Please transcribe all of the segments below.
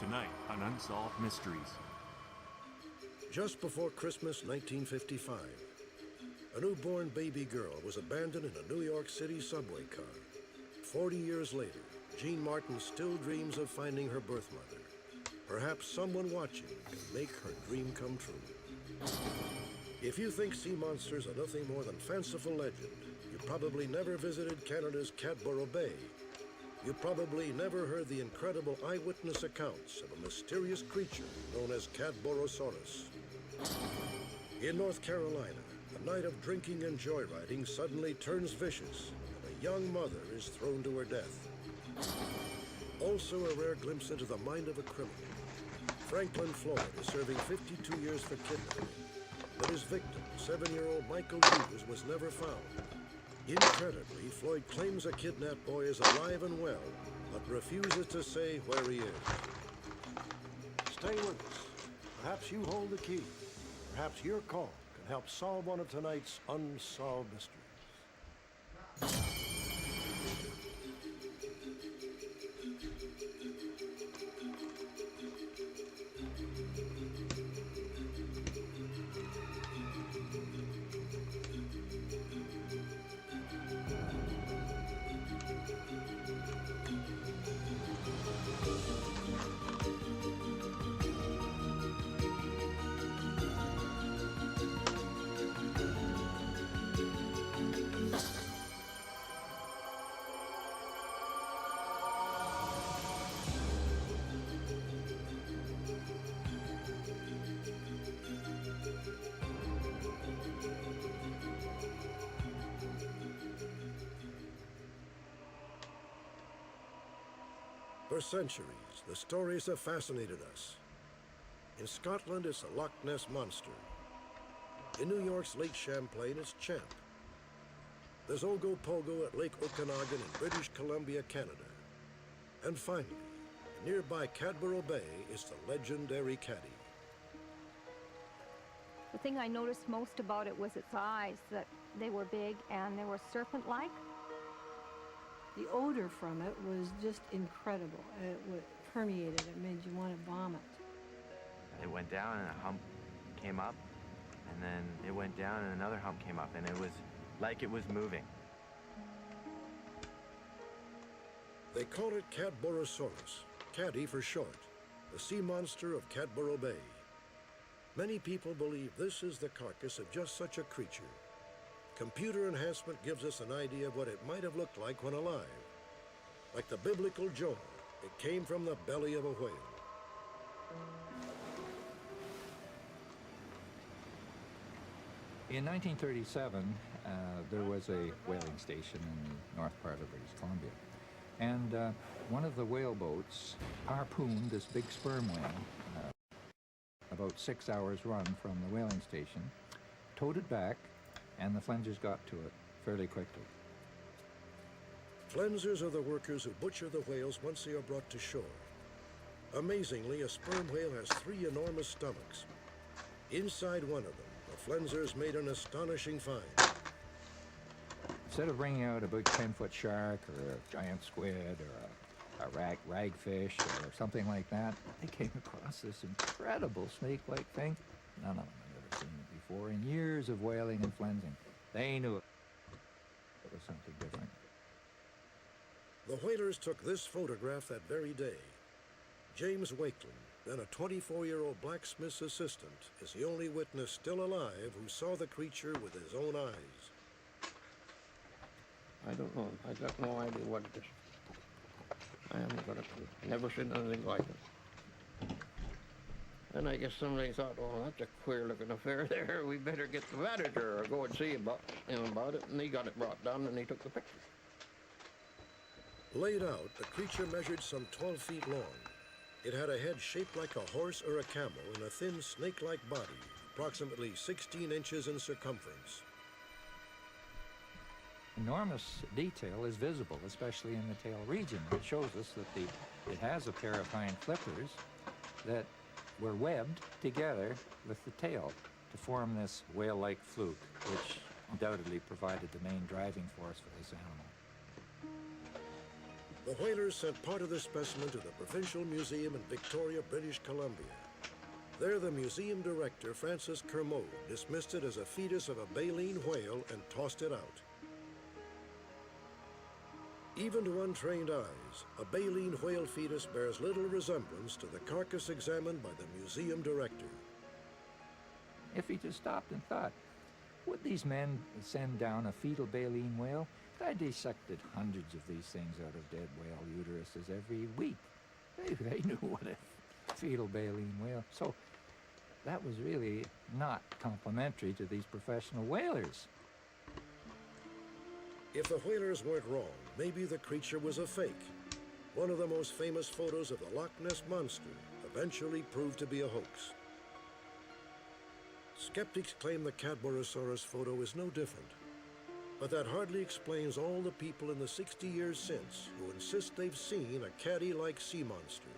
Tonight on Unsolved Mysteries. Just before Christmas 1955, a newborn baby girl was abandoned in a New York City subway car. 40 years later, Jean Martin still dreams of finding her birth mother. Perhaps someone watching can make her dream come true. If you think sea monsters are nothing more than fanciful legend, you probably never visited Canada's Cadboro Bay. You probably never heard the incredible eyewitness accounts of a mysterious creature known as Cadborosaurus. In North Carolina, a night of drinking and joyriding suddenly turns vicious, and a young mother is thrown to her death. Also a rare glimpse into the mind of a criminal. Franklin Floyd is serving 52 years for kidnapping, but his victim, 7-year-old Michael Hughes, was never found. Incredibly, Floyd claims a kidnapped boy is alive and well, but refuses to say where he is. Stay with us. Perhaps you hold the key. Perhaps your call can help solve one of tonight's unsolved mysteries. For centuries, the stories have fascinated us. In Scotland, it's the Loch Ness Monster. In New York's Lake Champlain, it's Champ. There's Ogopogo at Lake Okanagan in British Columbia, Canada. And finally, in nearby Cadboro Bay is the legendary Caddy. The thing I noticed most about it was its eyes, that they were big and they were serpent-like. The odor from it was just incredible. It permeated. It made you want to vomit. It went down and a hump came up, and then it went down and another hump came up, and it was like it was moving. They call it Cadborosaurus, Caddy for short, the sea monster of Cadboro Bay. Many people believe this is the carcass of just such a creature. Computer enhancement gives us an idea of what it might have looked like when alive. Like the biblical Jonah, it came from the belly of a whale. In 1937, there was a whaling station in the north part of British Columbia. And one of the whale boats harpooned this big sperm whale, about 6 hours run from the whaling station, towed it back, and the flensers got to it fairly quickly. Flensers are the workers who butcher the whales once they are brought to shore. Amazingly, a sperm whale has 3 enormous stomachs. Inside one of them, the flensers made an astonishing find. Instead of bringing out a big 10-foot shark or a giant squid or a ragfish or something like that, they came across this incredible snake-like thing. None of them had ever seen it before in years of whaling and flensing. They knew it was something different. The whalers took this photograph that very day. James Wakeland, then a 24-year-old blacksmith's assistant, is the only witness still alive who saw the creature with his own eyes. I don't know. I got no idea what it is. I haven't got a clue. Never seen anything like it. And I guess somebody thought, well, that's a queer-looking affair there. We better get the manager or go and see about it. And he got it brought down and he took the picture. Laid out, the creature measured some 12 feet long. It had a head shaped like a horse or a camel and a thin snake-like body, approximately 16 inches in circumference. Enormous detail is visible, especially in the tail region. It shows us that it has a pair of hind flippers that were webbed together with the tail to form this whale-like fluke, which undoubtedly provided the main driving force for this animal. The whalers sent part of the specimen to the Provincial Museum in Victoria, British Columbia. There, the museum director, Francis Kermode, dismissed it as a fetus of a baleen whale and tossed it out. Even to untrained eyes, a baleen whale fetus bears little resemblance to the carcass examined by the museum director. If he just stopped and thought, would these men send down a fetal baleen whale? I dissected hundreds of these things out of dead whale uteruses every week. They knew what a fetal baleen whale. So that was really not complimentary to these professional whalers. If the whalers weren't wrong, maybe the creature was a fake. One of the most famous photos of the Loch Ness Monster eventually proved to be a hoax. Skeptics claim the Cadborosaurus photo is no different, but that hardly explains all the people in the 60 years since who insist they've seen a caddy-like sea monster.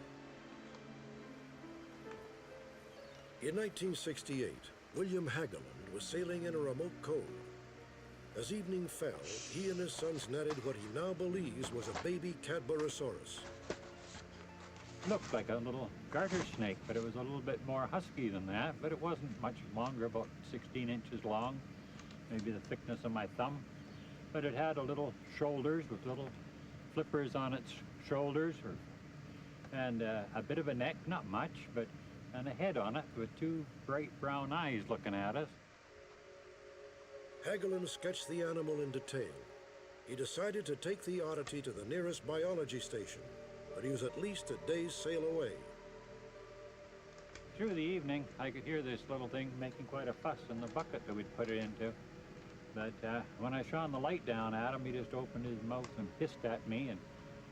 In 1968, William Hagelin was sailing in a remote cove. As evening fell, he and his sons netted what he now believes was a baby Cadborosaurus. Looked like a little garter snake, but it was a little bit more husky than that, but it wasn't much longer, about 16 inches long, maybe the thickness of my thumb. But it had a little shoulders with little flippers on its shoulders, and a bit of a neck, not much, but and a head on it with two bright brown eyes looking at us. Hagelin sketched the animal in detail. He decided to take the oddity to the nearest biology station, but he was at least a day's sail away. Through the evening, I could hear this little thing making quite a fuss in the bucket that we'd put it into. But when I shone the light down at him, he just opened his mouth and hissed at me, and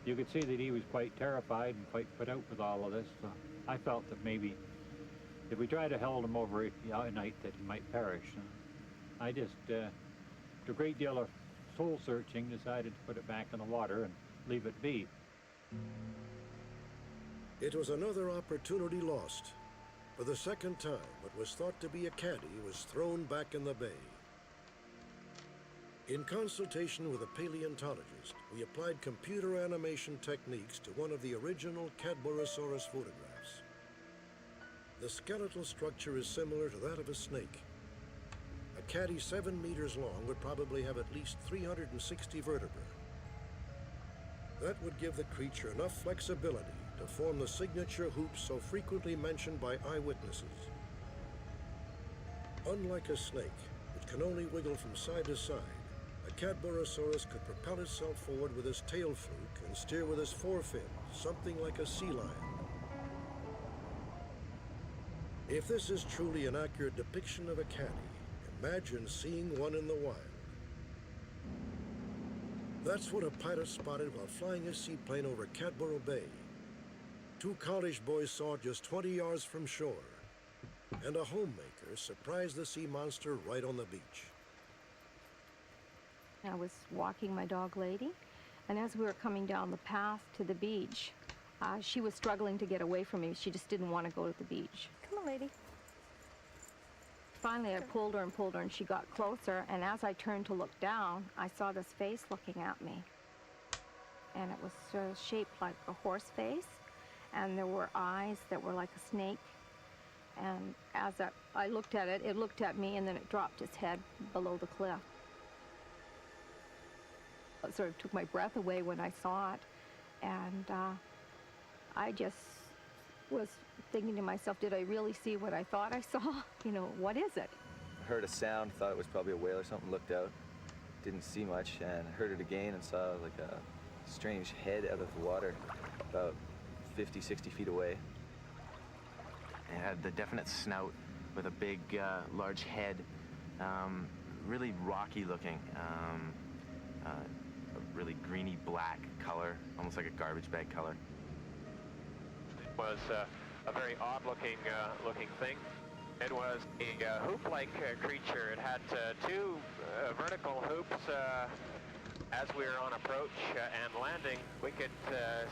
you could see that he was quite terrified and quite put out with all of this. So I felt that maybe if we tried to hold him over at night, that he might perish. And I just, after a great deal of soul searching, decided to put it back in the water and leave it be. It was another opportunity lost. For the second time, what was thought to be a caddy was thrown back in the bay. In consultation with a paleontologist, we applied computer animation techniques to one of the original Cadborosaurus photographs. The skeletal structure is similar to that of a snake. A caddy 7 meters long would probably have at least 360 vertebrae. That would give the creature enough flexibility to form the signature hoops so frequently mentioned by eyewitnesses. Unlike a snake, which can only wiggle from side to side, a Cadborosaurus could propel itself forward with its tail fluke and steer with its forefin, something like a sea lion. If this is truly an accurate depiction of a caddy, imagine seeing one in the wild. That's what a pilot spotted while flying a seaplane over Cadboro Bay. 2 college boys saw it just 20 yards from shore, and a homemaker surprised the sea monster right on the beach. I was walking my dog Lady, and as we were coming down the path to the beach, she was struggling to get away from me. She just didn't want to go to the beach. Come on, Lady. Finally, I pulled her, and she got closer, and as I turned to look down, I saw this face looking at me. And it was shaped like a horse face, and there were eyes that were like a snake. And as I looked at it, it looked at me, and then it dropped its head below the cliff. It sort of took my breath away when I saw it, and I just was thinking to myself, did I really see what I thought I saw? You know, what is it? I heard a sound, thought it was probably a whale or something, looked out, didn't see much, and heard it again and saw like a strange head out of the water about 50, 60 feet away. It had the definite snout with a big, large head, really rocky looking, a really greeny black color, almost like a garbage bag color. It was a very odd looking thing. It was a hoop-like creature. It had 2 vertical hoops. As we were on approach and landing, we could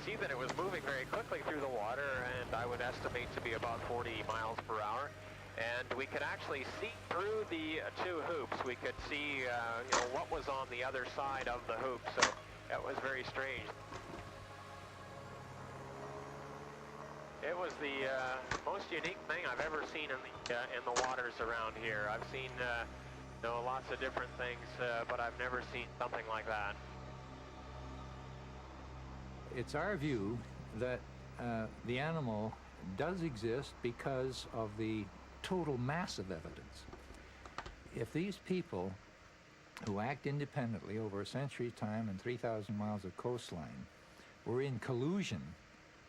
see that it was moving very quickly through the water, and I would estimate to be about 40 miles per hour. And we could actually see through the 2 hoops. We could see what was on the other side of the hoop, so that was very strange. It was the most unique thing I've ever seen in the waters around here. I've seen you know, lots of different things, but I've never seen something like that. It's our view that the animal does exist because of the total mass of evidence. If these people who act independently over a century's time and 3,000 miles of coastline were in collusion,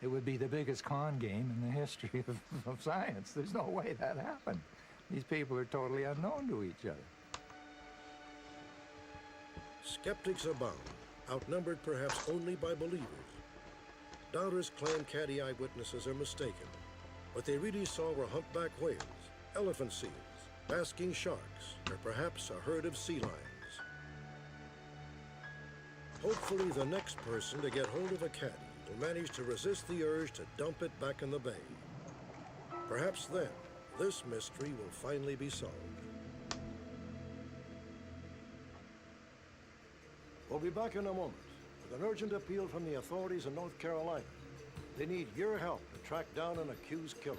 it would be the biggest con game in the history of science. There's no way that happened. These people are totally unknown to each other. Skeptics abound, outnumbered perhaps only by believers. Doubters claim caddy eyewitnesses are mistaken. What they really saw were humpback whales, elephant seals, basking sharks, or perhaps a herd of sea lions. Hopefully, the next person to get hold of a caddy will manage to resist the urge to dump it back in the bay. Perhaps then, this mystery will finally be solved. We'll be back in a moment with an urgent appeal from the authorities in North Carolina. They need your help to track down an accused killer.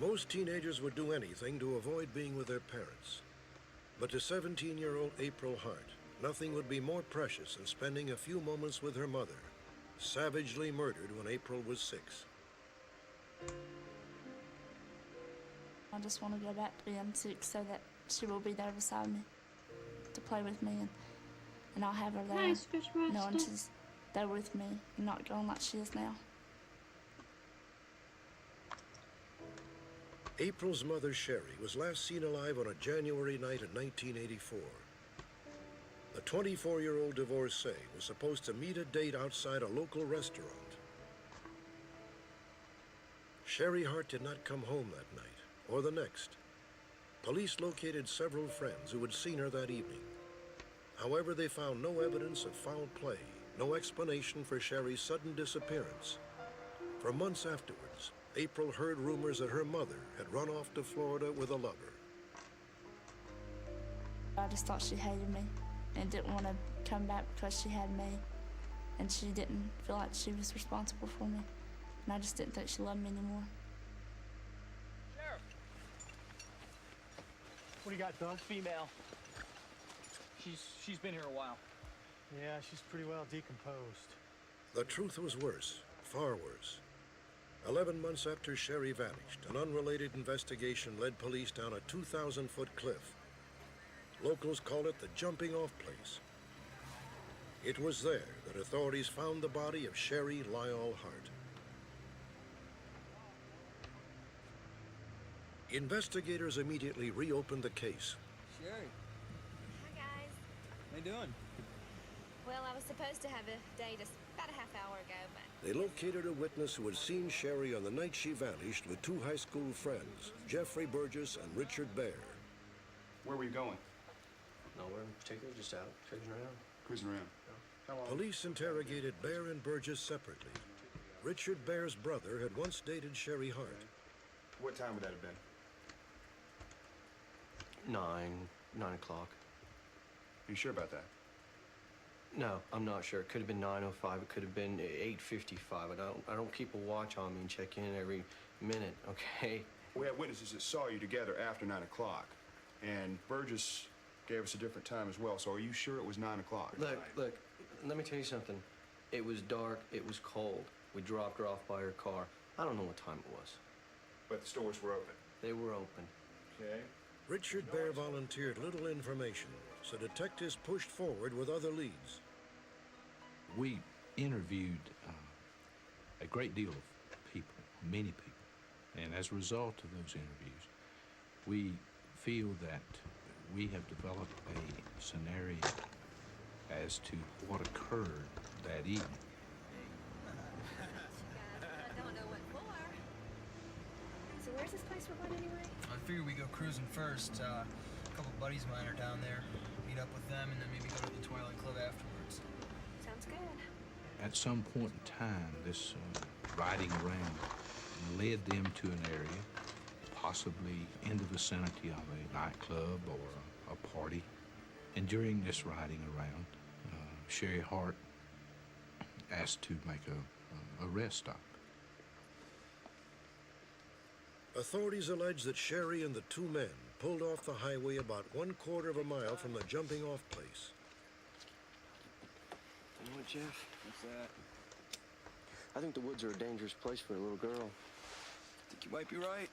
Most teenagers would do anything to avoid being with their parents. But to 17-year-old April Hart, nothing would be more precious than spending a few moments with her mother, savagely murdered when April was 6. I just want to go back to being 6 so that she will be there beside me to play with me, and I'll have her there, Nice, Fish Master. knowing she's there with me and not going like she is now. April's mother, Sherry, was last seen alive on a January night in 1984. The 24-year-old divorcee was supposed to meet a date outside a local restaurant. Sherry Hart did not come home that night, or the next. Police located several friends who had seen her that evening. However, they found no evidence of foul play, no explanation for Sherry's sudden disappearance. For months afterwards, April heard rumors that her mother had run off to Florida with a lover. I just thought she hated me and didn't want to come back because she had me, and she didn't feel like she was responsible for me, and I just didn't think she loved me anymore. Sheriff! What do you got, Doug? Female. She's been here a while. Yeah, she's pretty well decomposed. The truth was worse, far worse. 11 months after Sherry vanished, an unrelated investigation led police down a 2,000-foot cliff. Locals call it the jumping-off place. It was there that authorities found the body of Sherry Lyle Hart. Investigators immediately reopened the case. Sherry. Hi, guys. How you doing? Well, I was supposed to have a date about a half hour ago, but... They located a witness who had seen Sherry on the night she vanished with 2 high school friends, Jeffrey Burgess and Richard Bear. Where were you going? Nowhere in particular, just out, cruising around. Cruising around. How long? Police interrogated Bear and Burgess separately. Richard Bear's brother had once dated Sherry Hart. What time would that have been? 9 o'clock. Are you sure about that? No, I'm not sure. It could have been 9:05. It could have been 8:55. I don't keep a watch on me and check in every minute, okay? We have witnesses that saw you together after 9 o'clock, and Burgess gave us a different time as well. So are you sure it was 9 o'clock? Look, let me tell you something. It was dark, it was cold. We dropped her off by her car. I don't know what time it was. But the stores were open? They were open. Okay. Richard Bear volunteered little information, so detectives pushed forward with other leads. We interviewed a great deal of people, many people, and as a result of those interviews, we feel that we have developed a scenario as to what occurred that evening. I don't know what for. So where's this place we're going anyway? I figured we go cruising first. A couple buddies of mine are down there. Meet up with them and then maybe go to the Twilight Club afterwards. Sounds good. At some point in time, this riding around led them to an area, possibly in the vicinity of a nightclub or a party. And during this riding around, Sherry Hart asked to make a rest stop. Authorities allege that Sherry and the two men pulled off the highway about 1/4 of a mile from the jumping-off place. You know what, Jeff? What's that? I think the woods are a dangerous place for a little girl. I think you might be right.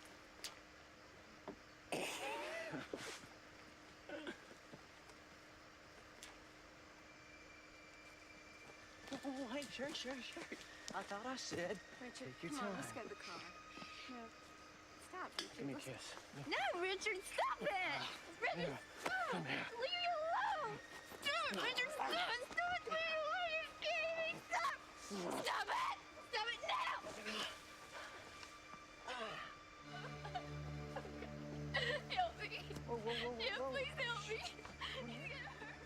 Oh, hey, sure. I thought I said. Richard, take your come on, time. let's go to the car. No, stop, Richard. Give me a Let's- kiss. No, Richard, stop it! Richard, stop! Come here. Leave me alone! Stop it, Richard, stop it! Stop it! Leave me alone! You're scaring me! Stop! Stop it! Stop it now! Help me! Yeah, please help me!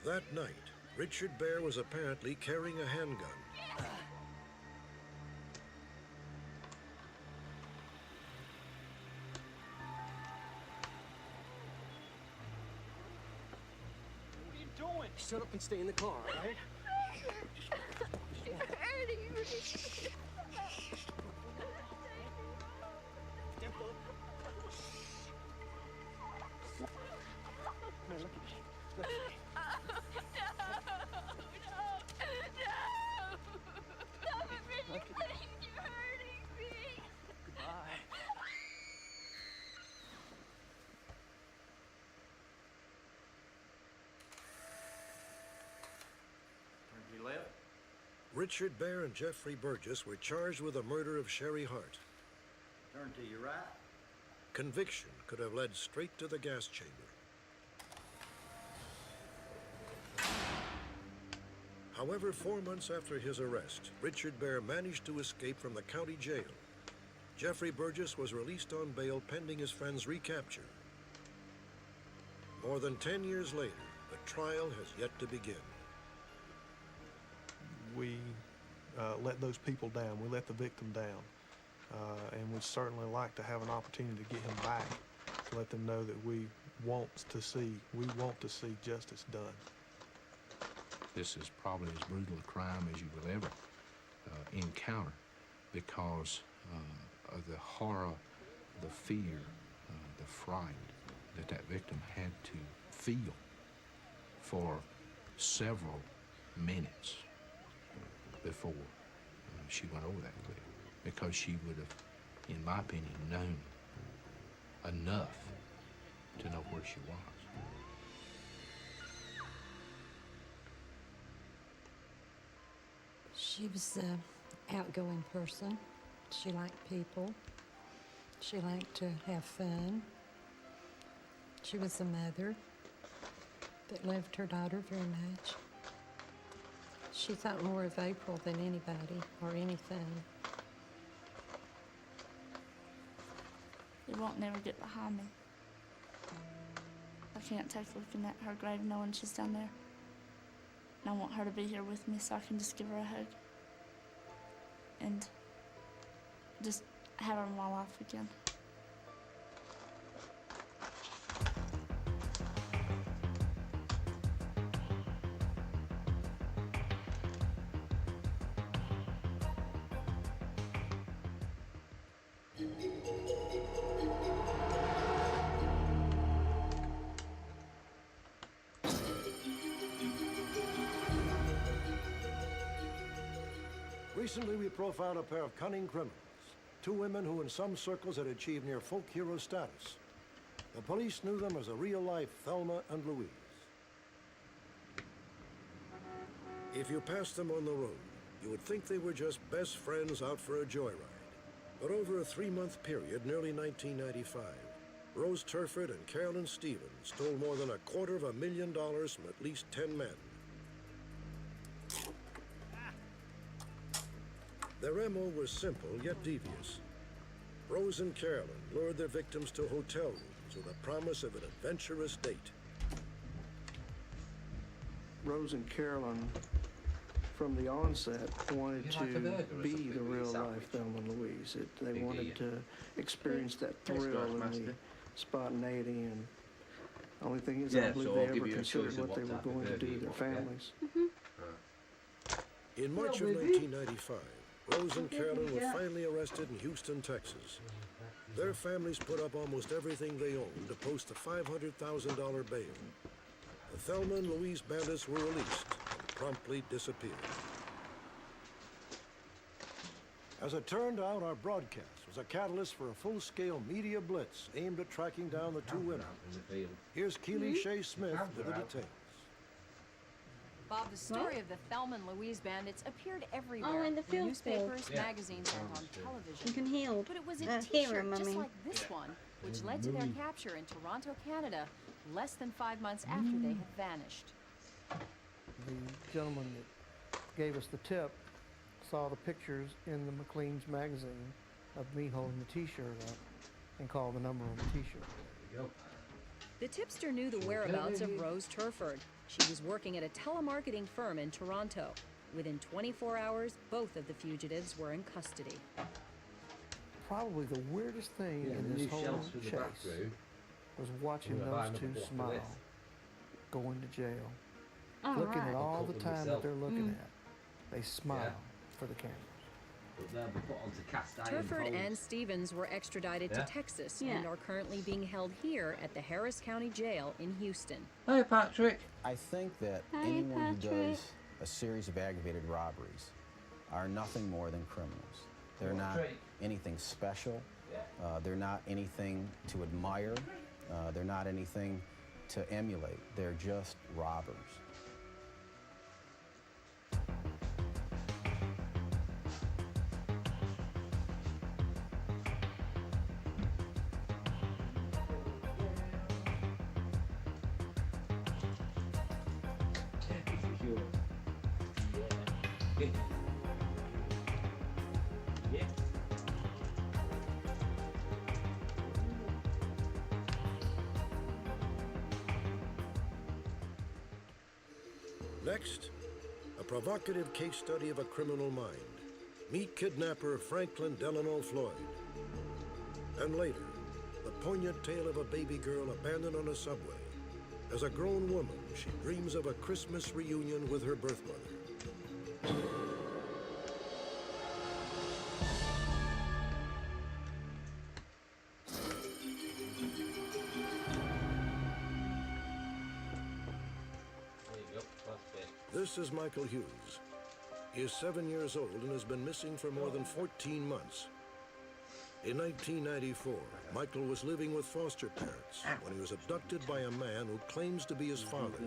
That night, Richard Bear was apparently carrying a handgun. What are you doing? Shut up and stay in the car, all right? You're hurting me. Come here, look at me. Look at me. Stop it, Richard, please. You're hurting me. Goodbye. Turn to your left. Richard Bear and Jeffrey Burgess were charged with the murder of Sherry Hart. Turn to your right. Conviction could have led straight to the gas chamber. However, 4 months after his arrest, Richard Bear managed to escape from the county jail. Jeffrey Burgess was released on bail pending his friend's recapture. More than 10 years later, the trial has yet to begin. We let those people down. We let the victim down. And we'd certainly like to have an opportunity to get him back, to let them know that we want to see justice done. This is probably as brutal a crime as you will ever encounter because of the horror, the fear, the fright that victim had to feel for several minutes before she went over that cliff, because she would have, in my opinion, known enough to know where she was. She was an outgoing person. She liked people. She liked to have fun. She was a mother that loved her daughter very much. She thought more of April than anybody or anything. It won't never get behind me. I can't take looking at her grave knowing she's down there. And I want her to be here with me so I can just give her a hug. And just have her in my life again. Recently, we profiled a pair of cunning criminals, two women who in some circles had achieved near folk hero status. The police knew them as a real-life Thelma and Louise. If you passed them on the road, you would think they were just best friends out for a joyride. But over a 3-month period, nearly 1995, Rose Turford and Carolyn Stevens stole more than $250,000 from at least 10 men. Their MO was simple, yet devious. Rose and Carolyn lured their victims to hotel rooms with a promise of an adventurous date. Rose and Carolyn from the onset, wanted to be the real-life Thelma and Louise. They wanted to experience that thrill and the spontaneity. And the only thing is, I don't believe they ever considered what they were going to do to their families. In March of 1995, Rose and Carolyn were finally arrested in Houston, Texas. Their families put up almost everything they owned to post a $500,000 bail. The Thelma and Louise bandits were released and promptly disappeared. As it turned out, our broadcast was a catalyst for a full-scale media blitz aimed at tracking down the two women. Here's Keely Shea Smith with the details. Bob, the story of the Thelma and Louise bandits appeared everywhere. in the field newspapers, magazines, and on television. You can heal. But it was a Here, t-shirt just Mummy. like this one, which led to their capture in Toronto, Canada, less than 5 months after they had vanished. The gentleman that gave us the tip saw the pictures in the McLean's magazine of me holding the t-shirt up and called the number on the t-shirt. The tipster knew the whereabouts of Rose Turford. She was working at a telemarketing firm in Toronto. Within 24 hours, both of the fugitives were in custody. Probably the weirdest thing in this whole chase was watching those two smile, going to jail, looking at all the time that they're looking at. They smile for the cameras. Turford and Stevens were extradited to Texas and are currently being held here at the Harris County Jail in Houston. Hi, Patrick. I think that anyone who does a series of aggravated robberies are nothing more than criminals. They're not anything special. They're not anything to admire. They're not anything to emulate. They're just robbers. Next, a provocative case study of a criminal mind. Meet kidnapper Franklin Delano Floyd. And later, the poignant tale of a baby girl abandoned on a subway. As a grown woman, she dreams of a Christmas reunion with her birth mother. This is Michael Hughes. He is 7 years old and has been missing for more than 14 months. In 1994, Michael was living with foster parents when he was abducted by a man who claims to be his father.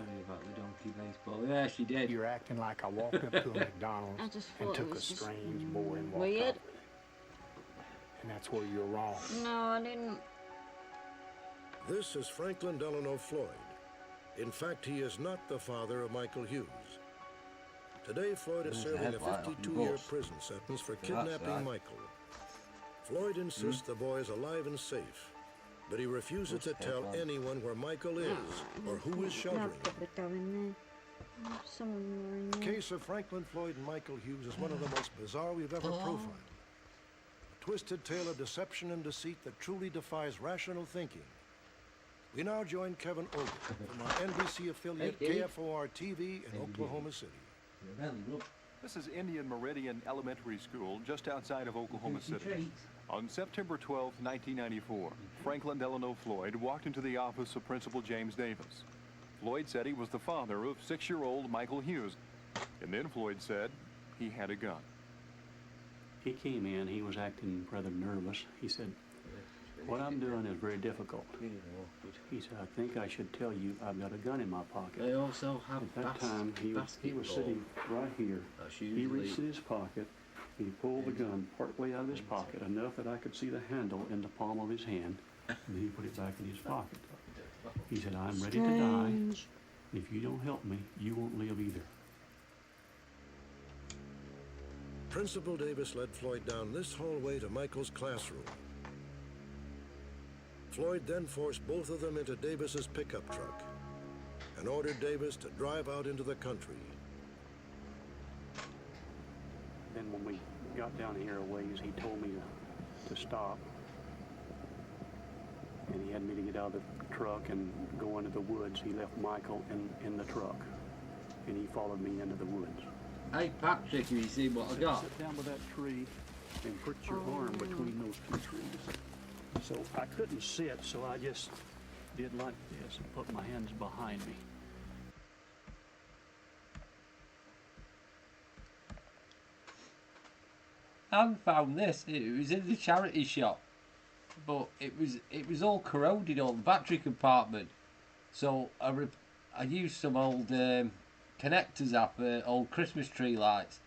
Yeah, she did. You're acting like I walked up to a McDonald's and took a strange boy and walked off. And that's where you're wrong. No, I didn't. This is Franklin Delano Floyd. In fact, he is not the father of Michael Hughes. Today, Floyd is serving a 52-year prison sentence for kidnapping Michael. Floyd insists the boy is alive and safe, but he refuses to tell anyone where Michael is or who is sheltering him. The case of Franklin Floyd and Michael Hughes is one of the most bizarre we've ever profiled. A twisted tale of deception and deceit that truly defies rational thinking. We now join Kevin Ogle from our NBC affiliate KFOR TV in Oklahoma City. This is Indian Meridian Elementary School just outside of Oklahoma City. On September 12, 1994, Franklin Delano Floyd walked into the office of Principal James Davis. Floyd said he was the father of 6-year-old Michael Hughes, and then Floyd said he had a gun. He came in, he was acting rather nervous. He said, "What I'm doing is very difficult." He said, "I think I should tell you I've got a gun in my pocket." They also have At that time, he was sitting right here. He reached in his pocket, he pulled the gun partway out of his pocket, enough that I could see the handle in the palm of his hand, and then he put it back in his pocket. He said, "I'm ready to die. If you don't help me, you won't live either." Principal Davis led Floyd down this hallway to Michael's classroom. Floyd then forced both of them into Davis's pickup truck and ordered Davis to drive out into the country. Then when we got down here a ways, he told me to stop. And he had me to get out of the truck and go into the woods. He left Michael in the truck, and he followed me into the woods. Hey Patrick, have you seen what I got? Sit down with that tree and put your arm between those two trees. So I couldn't sit, so I just did like this and put my hands behind me. I found this. It was in the charity shop, but it was all corroded on the battery compartment. So I used some old connectors up, old Christmas tree lights,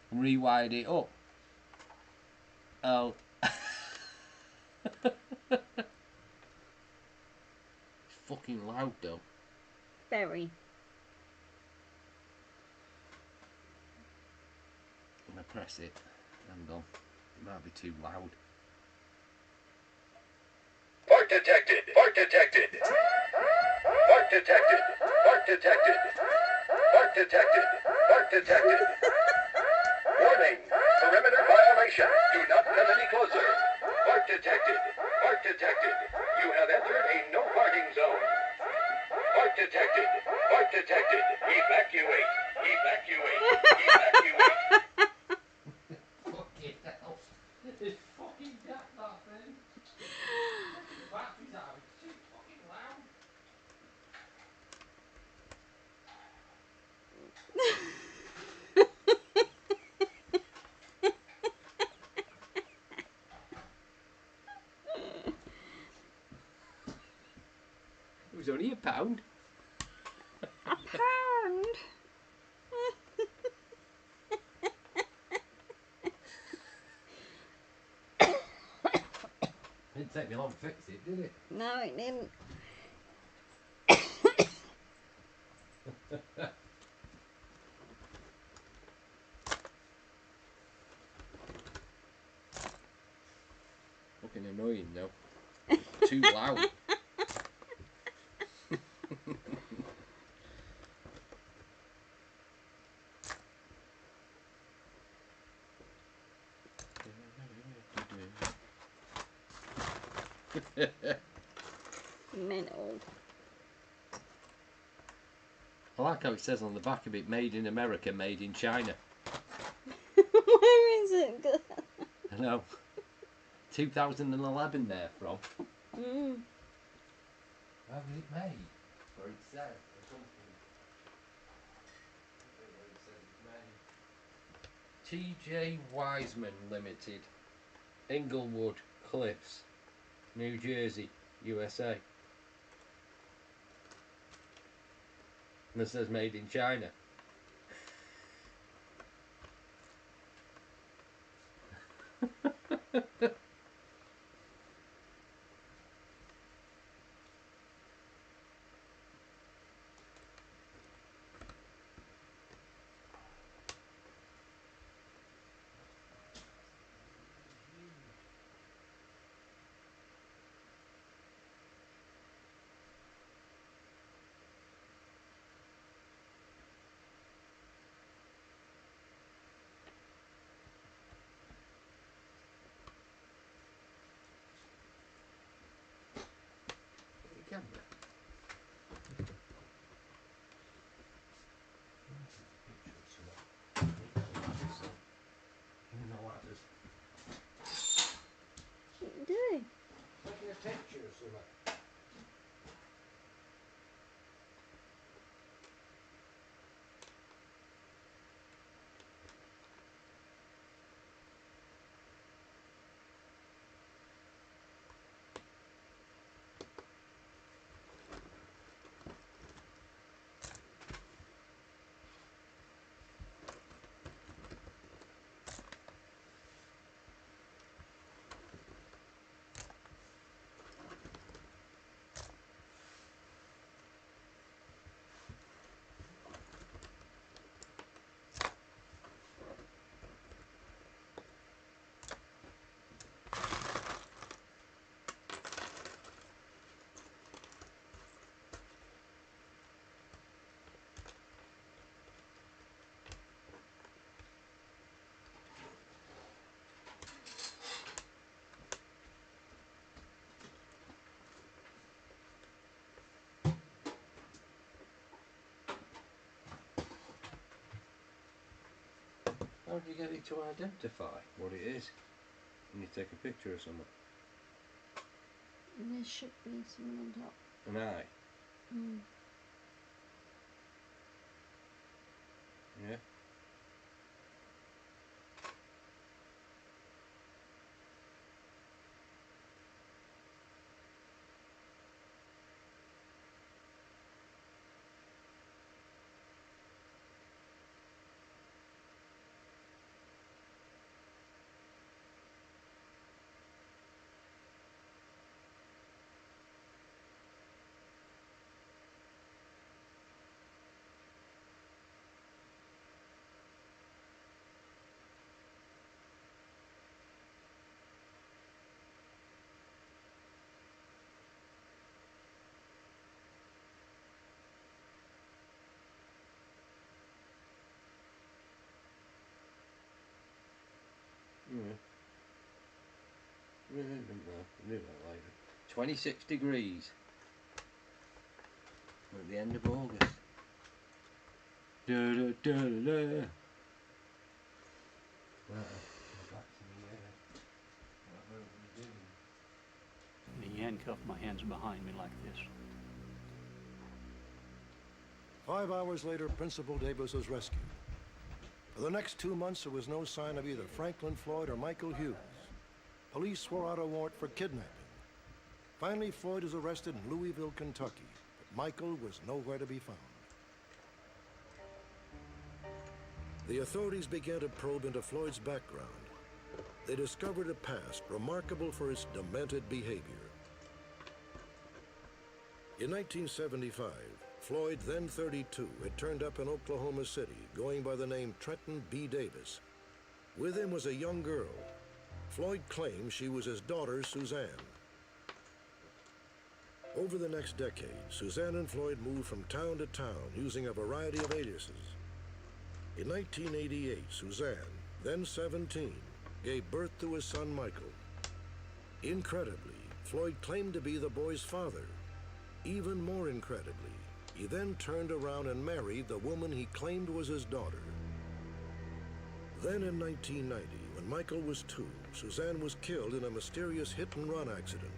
and rewired it up. Oh. It's fucking loud though. Very. I'm gonna press it. Hang on. It might be too loud. Fart detected! Fart detected! Fart detected! Fart detected! Fart detected! Fart detected! Warning! Perimeter violation! Do not come any closer! Fart detected! Fart detected! You have entered a no farting zone! Fart detected! Fart detected! Evacuate! Evacuate! Evacuate! Fucking hell. It's fucking got that thing. Fucking batteries out. It's too fucking loud. It was only £1. £1? Didn't take me long to fix it, did it? No, it didn't. Fucking annoying though. Too loud. Mental. I like how it says on the back of it, made in America, made in China. Where is it good? I know. 2011 there from. Mm. How was it made? Or it said, or something. I don't know where it says it's made. T.J. Wiseman Limited, Inglewood Cliffs, New Jersey, USA. And it says made in China. Camera. Do. Taking a picture or something. How do you get it to identify what it is? When you take a picture of something? There should be something on top. An eye? Mm. Yeah. Yeah. 26 degrees. At the end of August. Da-da-da-da-da. He handcuffed my hands behind me like this. 5 hours later, Principal Davis was rescued. For the next 2 months, there was no sign of either Franklin Floyd or Michael Hughes. Police swore out a warrant for kidnapping. Finally, Floyd was arrested in Louisville, Kentucky, but Michael was nowhere to be found. The authorities began to probe into Floyd's background. They discovered a past remarkable for its demented behavior. In 1975, Floyd, then 32, had turned up in Oklahoma City, going by the name Trenton B. Davis. With him was a young girl. Floyd claimed she was his daughter, Suzanne. Over the next decade, Suzanne and Floyd moved from town to town using a variety of aliases. In 1988, Suzanne, then 17, gave birth to his son, Michael. Incredibly, Floyd claimed to be the boy's father. Even more incredibly, he then turned around and married the woman he claimed was his daughter. Then in 1990, when Michael was 2, Suzanne was killed in a mysterious hit-and-run accident.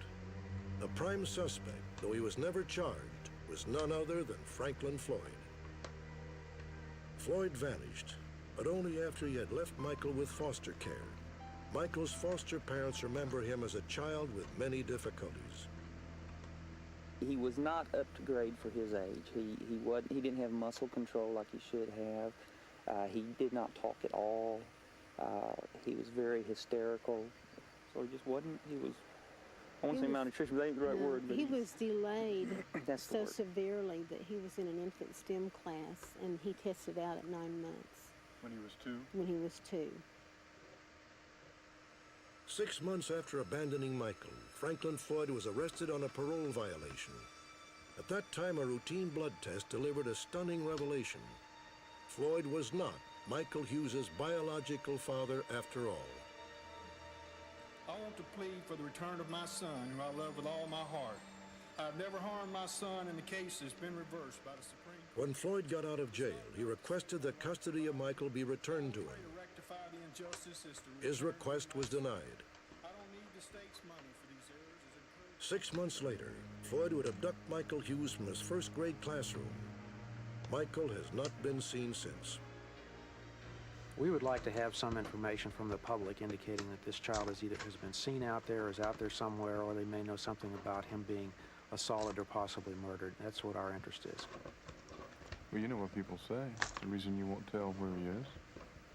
The prime suspect, though he was never charged, was none other than Franklin Floyd. Floyd vanished, but only after he had left Michael with foster care. Michael's foster parents remember him as a child with many difficulties. He was not up to grade for his age. He didn't have muscle control like he should have. He did not talk at all. He was very hysterical. So he just wasn't. He was. I won't say malnutrition, but that ain't the right word. But he was delayed that's the so word. Severely that he was in an infant STEM class, and he tested out at 9 months. When he was 2? When he was 2. 6 months after abandoning Michael, Franklin Floyd was arrested on a parole violation. At that time, a routine blood test delivered a stunning revelation. Floyd was not Michael Hughes's biological father after all. I want to plead for the return of my son, who I love with all my heart. I've never harmed my son, and the case has been reversed by the Supreme Court. When Floyd got out of jail, he requested that custody of Michael be returned to him. His request was denied. 6 months later, Floyd would abduct Michael Hughes from his first grade classroom. Michael has not been seen since. We would like to have some information from the public indicating that this child has been seen out there, is out there somewhere, or they may know something about him being assaulted or possibly murdered. That's what our interest is. Well, you know what people say. The reason you won't tell where he is?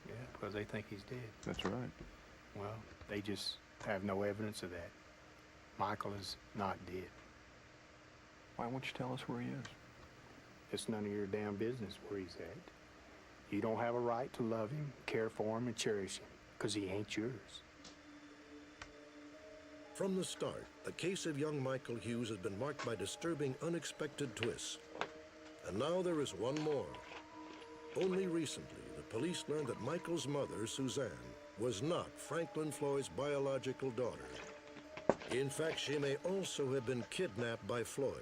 Yeah, because they think he's dead. That's right. Well, they just have no evidence of that. Michael is not dead. Why won't you tell us where he is? It's none of your damn business where he's at. You don't have a right to love him, care for him, and cherish him, because he ain't yours. From the start, the case of young Michael Hughes has been marked by disturbing, unexpected twists. And now there is one more. Only recently, the police learned that Michael's mother, Suzanne, was not Franklin Floyd's biological daughter. In fact, she may also have been kidnapped by Floyd.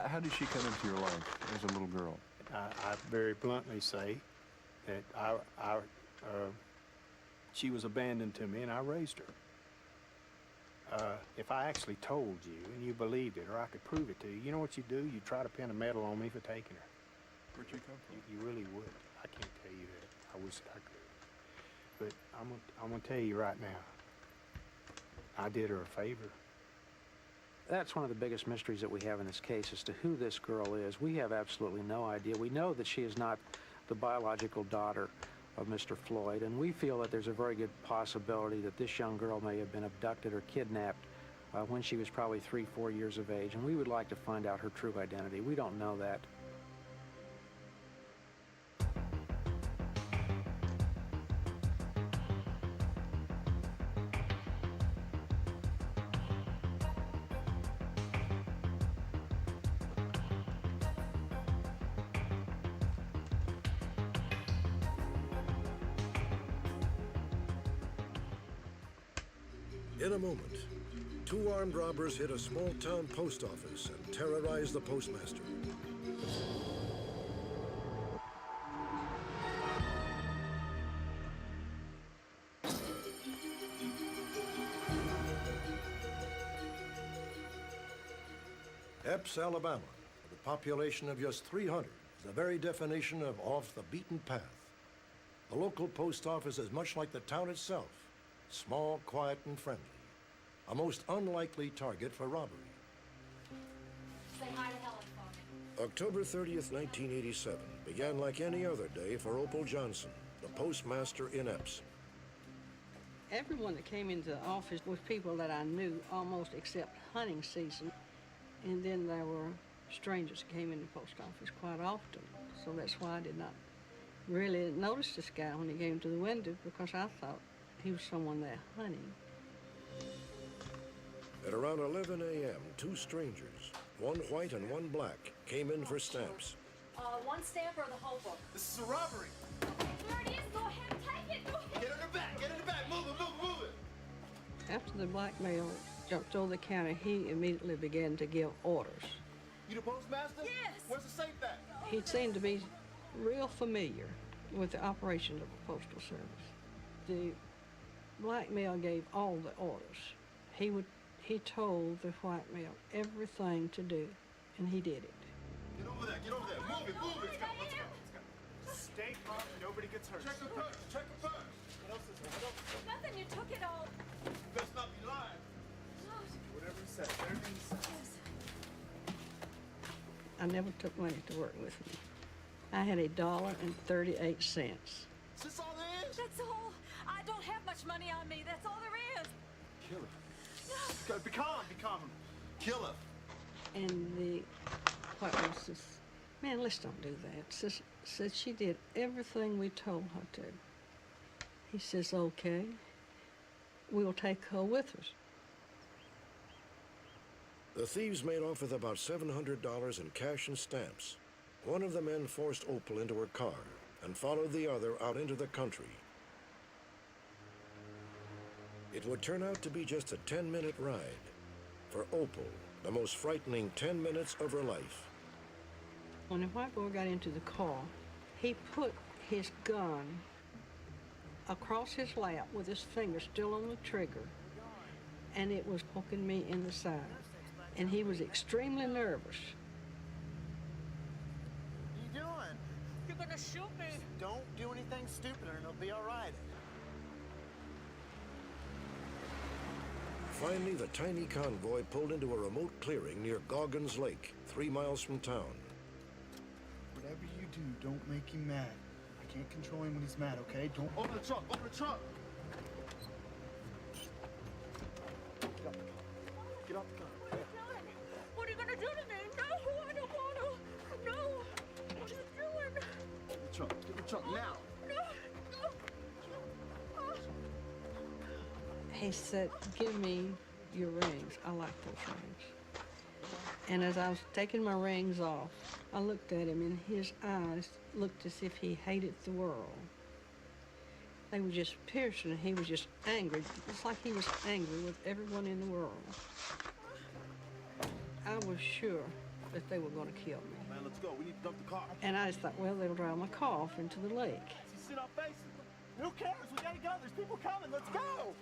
How did she come into your life as a little girl? I very bluntly say that she was abandoned to me and I raised her. If I actually told you and you believed it, or I could prove it to you, you know what you do? You try to pin a medal on me for taking her. Where'd you come from? You really would. I can't tell you that. I wish that I could. But I'm gonna tell you right now, I did her a favor. That's one of the biggest mysteries that we have in this case as to who this girl is. We have absolutely no idea. We know that she is not the biological daughter of Mr. Floyd, and we feel that there's a very good possibility that this young girl may have been abducted or kidnapped when she was probably 3-4 years of age, and we would like to find out her true identity. We don't know that. In a moment, 2 armed robbers hit a small-town post office and terrorize the postmaster. Epps, Alabama, with a population of just 300, is the very definition of off the beaten path. The local post office is much like the town itself, small, quiet, and friendly. A most unlikely target for robbery. Say hi to Helen for me. October 30th, 1987 began like any other day for Opal Johnson, the postmaster in Epps. Everyone that came into the office was people that I knew almost except hunting season. And then there were strangers that came in the post office quite often. So that's why I did not really notice this guy when he came to the window, because I thought he was someone there hunting. At around 11 a.m., 2 strangers, one white and one black, came in for stamps. One stamp or the whole book? This is a robbery. There it is. Go ahead and take it. Go ahead. Get in the back. Get in the back. Move it, move it, move it. After the black male jumped over the counter, he immediately began to give orders. You the postmaster? Yes. Where's the safe at? He seemed to be real familiar with the operation of the Postal Service. The black male gave all the orders. He told the white male everything to do, and he did it. Get over there, get over there. Move it, move it. Let's go, let's go, let's go. Stay calm, nobody gets hurt. Check the purse, check the purse. What else is there? What else is there? Nothing. You took it all. You best not be lying. Whatever he says, everything he says. I never took money to work with me. I had $1.38. Is this all there is? That's all. I don't have much money on me. That's all there is. Kill her. Go, be calm, be calm. Kill her. And the white man says, man, let's don't do that. Says she did everything we told her to. He says, okay, we'll take her with us. The thieves made off with about $700 in cash and stamps. One of the men forced Opal into her car and followed the other out into the country. It would turn out to be just a 10-minute ride. For Opal, the most frightening 10 minutes of her life. When the white boy got into the car, he put his gun across his lap with his finger still on the trigger, and it was poking me in the side. And he was extremely nervous. What are you doing? You're gonna shoot me. Don't do anything stupid or it'll be all right. Finally, the tiny convoy pulled into a remote clearing near Goggins Lake, 3 miles from town. Whatever you do, don't make him mad. I can't control him when he's mad, okay? Don't. Open the trunk, open the trunk! Get out the car. Get out the car. What are you gonna do to me? No, I don't want to. No. What are you doing? Get the trunk. Get the trunk now. No. He said, give me your rings. I like those rings. And as I was taking my rings off, I looked at him, and his eyes looked as if he hated the world. They were just piercing, and he was just angry. It's like he was angry with everyone in the world. I was sure that they were going to kill me. Man, let's go. We need to dump the car. And I just thought, well, they'll drive my car off into the lake. shit on Facebook. Who cares? We gotta go. There's people coming. Let's go.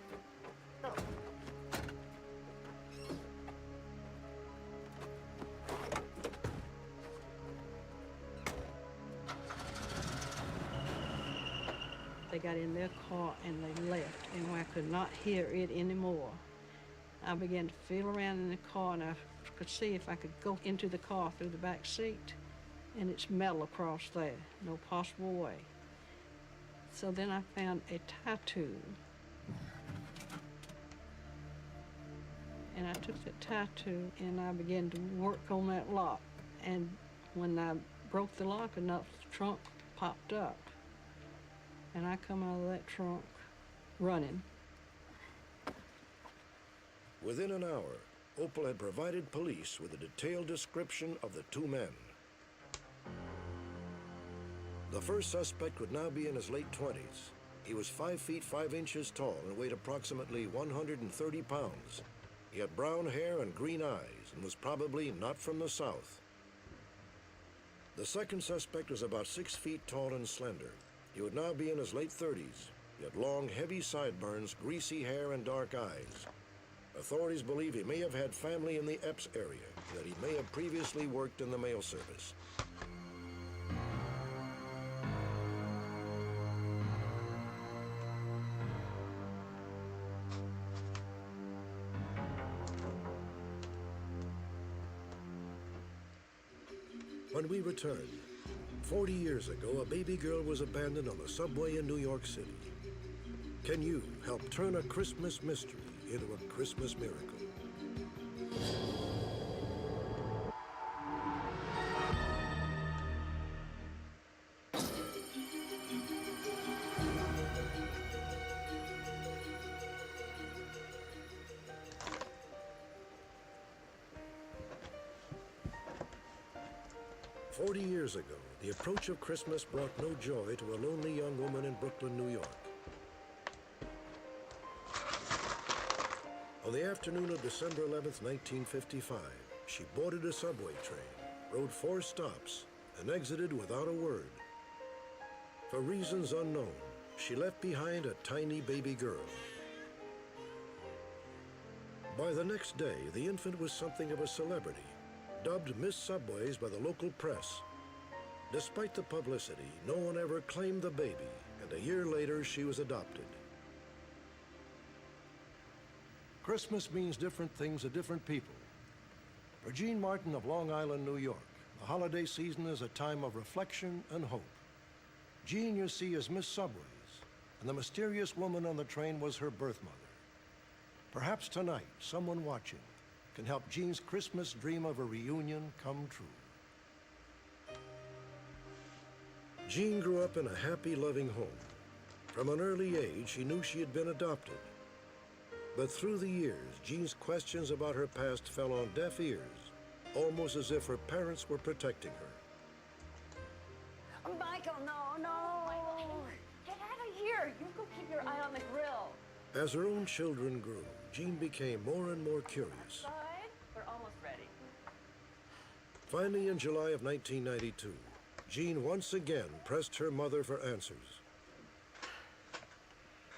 They got in their car and they left, and when I could not hear it anymore, I began to feel around in the car, and I could see if I could go into the car through the back seat, and it's metal across there, no possible way. So then I found a tattoo, and I took that tattoo and I began to work on that lock, and when I broke the lock enough, the trunk popped up. And I come out of that trunk running. Within an hour, Opal had provided police with a detailed description of the two men. The first suspect would now be in his late 20s. He was 5 feet 5 inches tall and weighed approximately 130 pounds. He had brown hair and green eyes and was probably not from the South. The second suspect was about 6 feet tall and slender. He would now be in his late 30s. He had long, heavy sideburns, greasy hair, and dark eyes. Authorities believe he may have had family in the Epps area, that he may have previously worked in the mail service. When we returned, 40 years ago, a baby girl was abandoned on a subway in New York City. Can you help turn a Christmas mystery into a Christmas miracle? 40 years ago, the approach of Christmas brought no joy to a lonely young woman in Brooklyn, New York. On the afternoon of December 11th, 1955, she boarded a subway train, rode 4 stops, and exited without a word. For reasons unknown, she left behind a tiny baby girl. By the next day, the infant was something of a celebrity, dubbed Miss Subways by the local press. Despite the publicity, no one ever claimed the baby, and a year later, she was adopted. Christmas means different things to different people. For Jean Martin of Long Island, New York, the holiday season is a time of reflection and hope. Jean, you see, is Miss Subways, and the mysterious woman on the train was her birth mother. Perhaps tonight, someone watching can help Jean's Christmas dream of a reunion come true. Jean grew up in a happy, loving home. From an early age, she knew she had been adopted. But through the years, Jean's questions about her past fell on deaf ears, almost as if her parents were protecting her. Michael, no. Get out of here. You go keep your eye on the grill. As her own children grew, Jean became more and more curious. Outside? We're almost ready. Finally, in July of 1992, Jean once again pressed her mother for answers.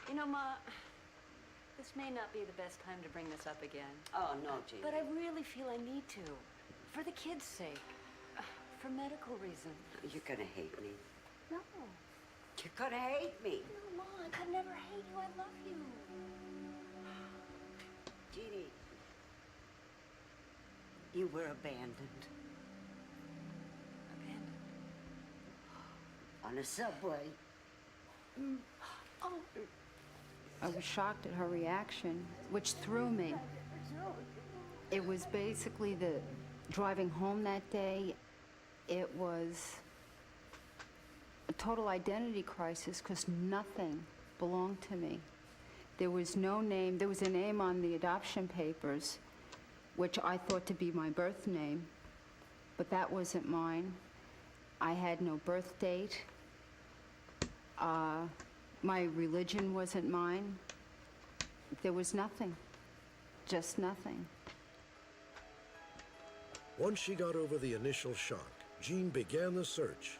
You know, Ma, this may not be the best time to bring this up again. Oh, no, Jean. But I really feel I need to. For the kids' sake. For medical reasons. You're gonna hate me. No. You're gonna hate me. No, Ma, I could never hate you. I love you. Jeannie, you were abandoned. Abandoned? On a subway. Oh. I was shocked at her reaction, which threw me. It was basically the driving home that day. It was a total identity crisis because nothing belonged to me. There was no name. There was a name on the adoption papers, which I thought to be my birth name, but that wasn't mine. I had no birth date. My religion wasn't mine. There was nothing, just nothing. Once she got over the initial shock, Jean began the search.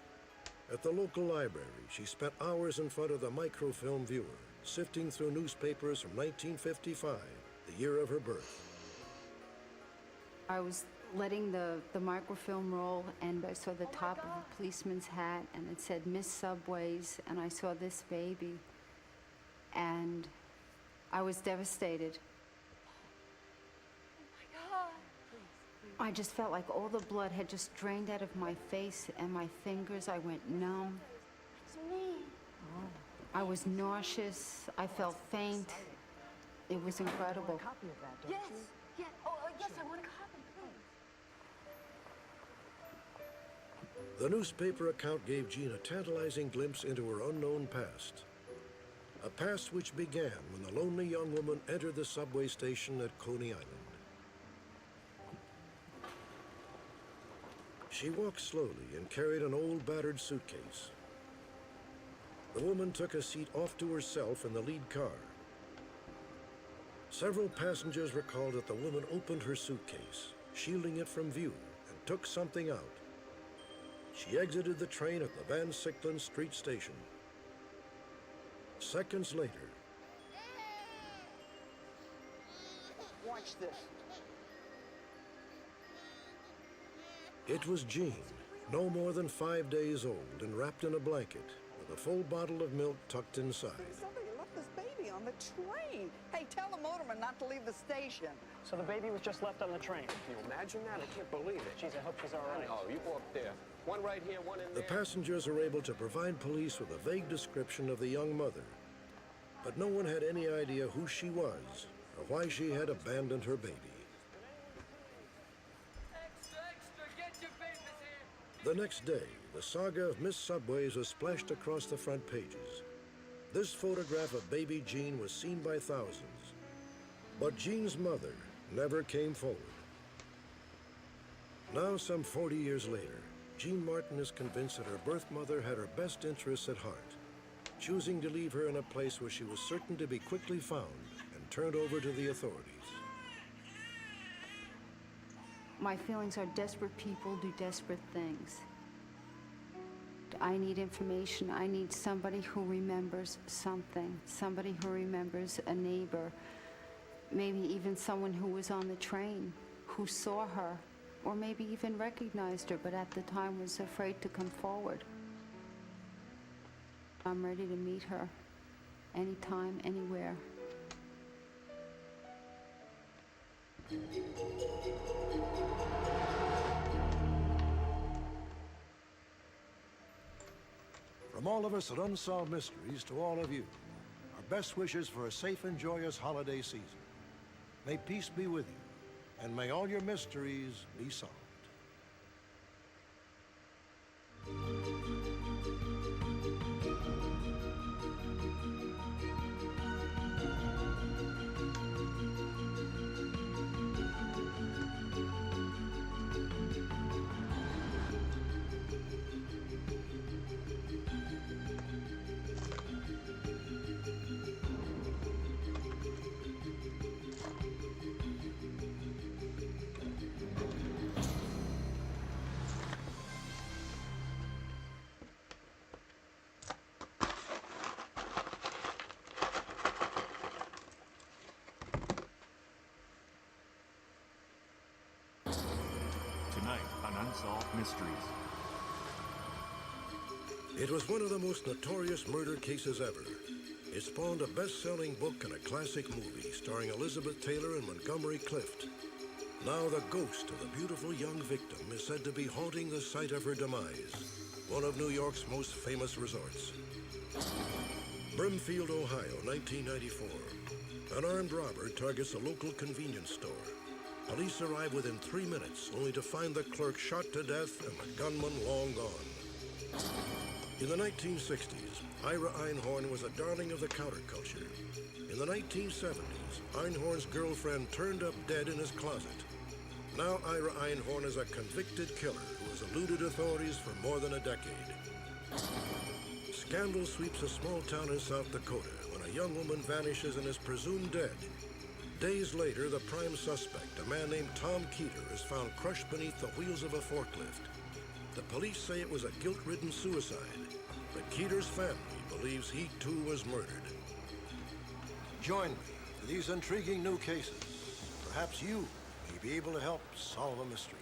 At the local library, she spent hours in front of the microfilm viewer, sifting through newspapers from 1955, the year of her birth. I was letting the microfilm roll, and I saw the top of a policeman's hat, and it said Miss Subways, and I saw this baby, and I was devastated. I just felt like all the blood had just drained out of my face and my fingers. I went numb. It's me. I was nauseous. I felt faint. It was incredible. Copy of that, don't you? Yes. Oh, yes, I want a copy, please. The newspaper account gave Jean a tantalizing glimpse into her unknown past. A past which began when the lonely young woman entered the subway station at Coney Island. She walked slowly and carried an old battered suitcase. The woman took a seat off to herself in the lead car. Several passengers recalled that the woman opened her suitcase, shielding it from view, and took something out. She exited the train at the Van Sicklen Street station. Seconds later, watch this. It was Jean, no more than 5 days old and wrapped in a blanket, with a full bottle of milk tucked inside. Somebody left this baby on the train. Hey, tell the motorman not to leave the station. So the baby was just left on the train. Can you imagine that? I can't believe it. Jeez, I hope she's all right. Oh, you go up there. One right here, one in The there. passengers were able to provide police with a vague description of the young mother, but no one had any idea who she was or why she had abandoned her baby. The next day, the saga of Miss Subways was splashed across the front pages. This photograph of baby Jean was seen by thousands, but Jean's mother never came forward. Now, some 40 years later, Jean Martin is convinced that her birth mother had her best interests at heart, choosing to leave her in a place where she was certain to be quickly found and turned over to the authorities. My feelings are desperate people do desperate things. I need information. I need somebody who remembers something, somebody who remembers a neighbor, maybe even someone who was on the train, who saw her, or maybe even recognized her, but at the time was afraid to come forward. I'm ready to meet her anytime, anywhere. From all of us at Unsolved Mysteries to all of you, our best wishes for a safe and joyous holiday season. May peace be with you, and may all your mysteries be solved. Tonight on Unsolved Mysteries. It was one of the most notorious murder cases ever. It spawned a best-selling book and a classic movie starring Elizabeth Taylor and Montgomery Clift. Now the ghost of the beautiful young victim is said to be haunting the site of her demise, one of New York's most famous resorts. Brimfield, Ohio, 1994. An armed robber targets a local convenience store. Police arrive within 3 minutes, only to find the clerk shot to death and the gunman long gone. In the 1960s, Ira Einhorn was a darling of the counterculture. In the 1970s, Einhorn's girlfriend turned up dead in his closet. Now Ira Einhorn is a convicted killer who has eluded authorities for more than a decade. Scandal sweeps a small town in South Dakota when a young woman vanishes and is presumed dead. Days later, the prime suspect, a man named Tom Keeter, is found crushed beneath the wheels of a forklift. The police say it was a guilt-ridden suicide, but Keeter's family believes he too was murdered. Join me for these intriguing new cases. Perhaps you may be able to help solve a mystery.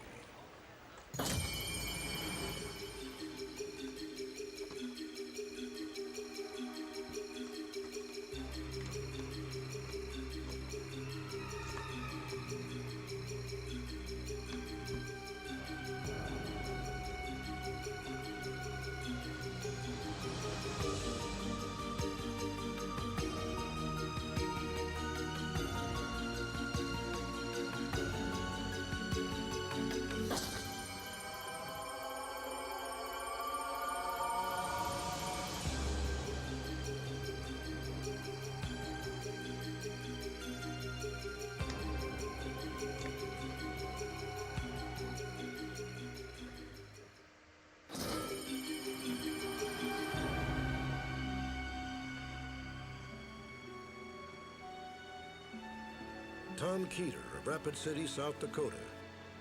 Tom Keeter of Rapid City, South Dakota,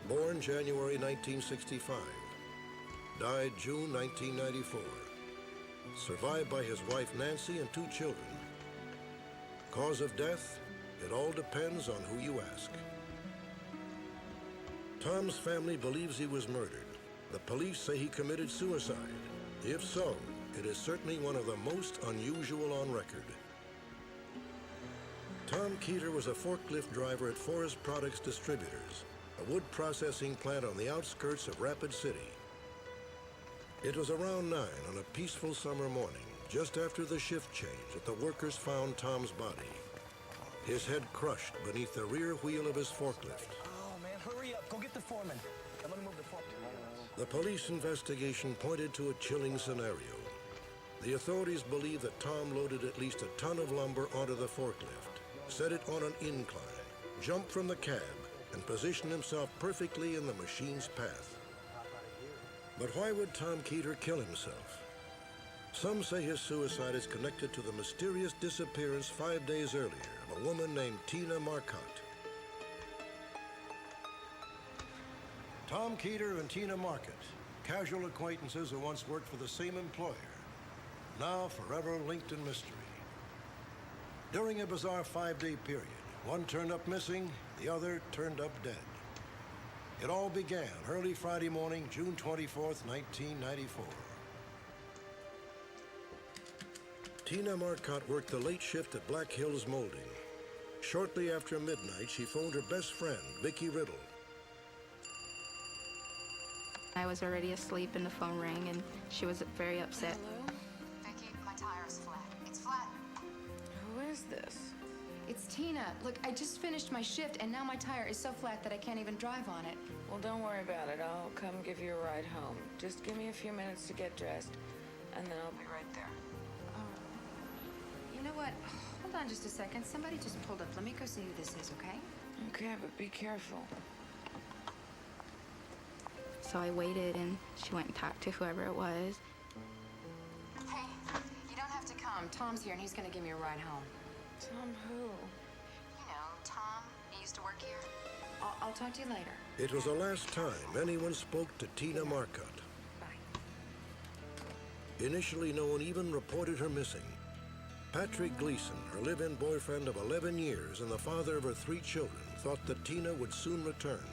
born January 1965, died June 1994, survived by his wife Nancy and 2 children. Cause of death? It all depends on who you ask. Tom's family believes he was murdered. The police say he committed suicide. If so, it is certainly one of the most unusual on record. Tom Keeter was a forklift driver at Forest Products Distributors, a wood processing plant on the outskirts of Rapid City. It was around 9 on a peaceful summer morning, just after the shift change, that the workers found Tom's body. His head crushed beneath the rear wheel of his forklift. Oh, man, hurry up. Go get the foreman. I'm gonna move the forklift. The police investigation pointed to a chilling scenario. The authorities believe that Tom loaded at least a ton of lumber onto the forklift, set it on an incline, jumped from the cab, and positioned himself perfectly in the machine's path. But why would Tom Keeter kill himself? Some say his suicide is connected to the mysterious disappearance 5 days earlier of a woman named Tina Marcotte. Tom Keeter and Tina Marcotte, casual acquaintances who once worked for the same employer, now forever linked in mystery. During a bizarre 5-day period, one turned up missing, the other turned up dead. It all began early Friday morning, June 24th, 1994. Tina Marcotte worked the late shift at Black Hills Molding. Shortly after midnight, she phoned her best friend, Vicki Riddle. I was already asleep and the phone rang, and she was very upset. Hello? Vicki, my tire's flat. It's flat. Who is this? It's Tina. Look, I just finished my shift, and now my tire is so flat that I can't even drive on it. Well, don't worry about it. I'll come give you a ride home. Just give me a few minutes to get dressed, and then I'll be right there. You know what? Hold on just a second. Somebody just pulled up. Let me go see who this is, okay? Okay, but be careful. So I waited, and she went and talked to whoever it was. Hey, you don't have to come. Tom's here, and he's going to give me a ride home. Tom who? You know, Tom. He used to work here. I'll talk to you later. It was the last time anyone spoke to Tina Marcotte. Initially, no one even reported her missing. Patrick Gleason, her live-in boyfriend of 11 years and the father of her 3 children, thought that Tina would soon return.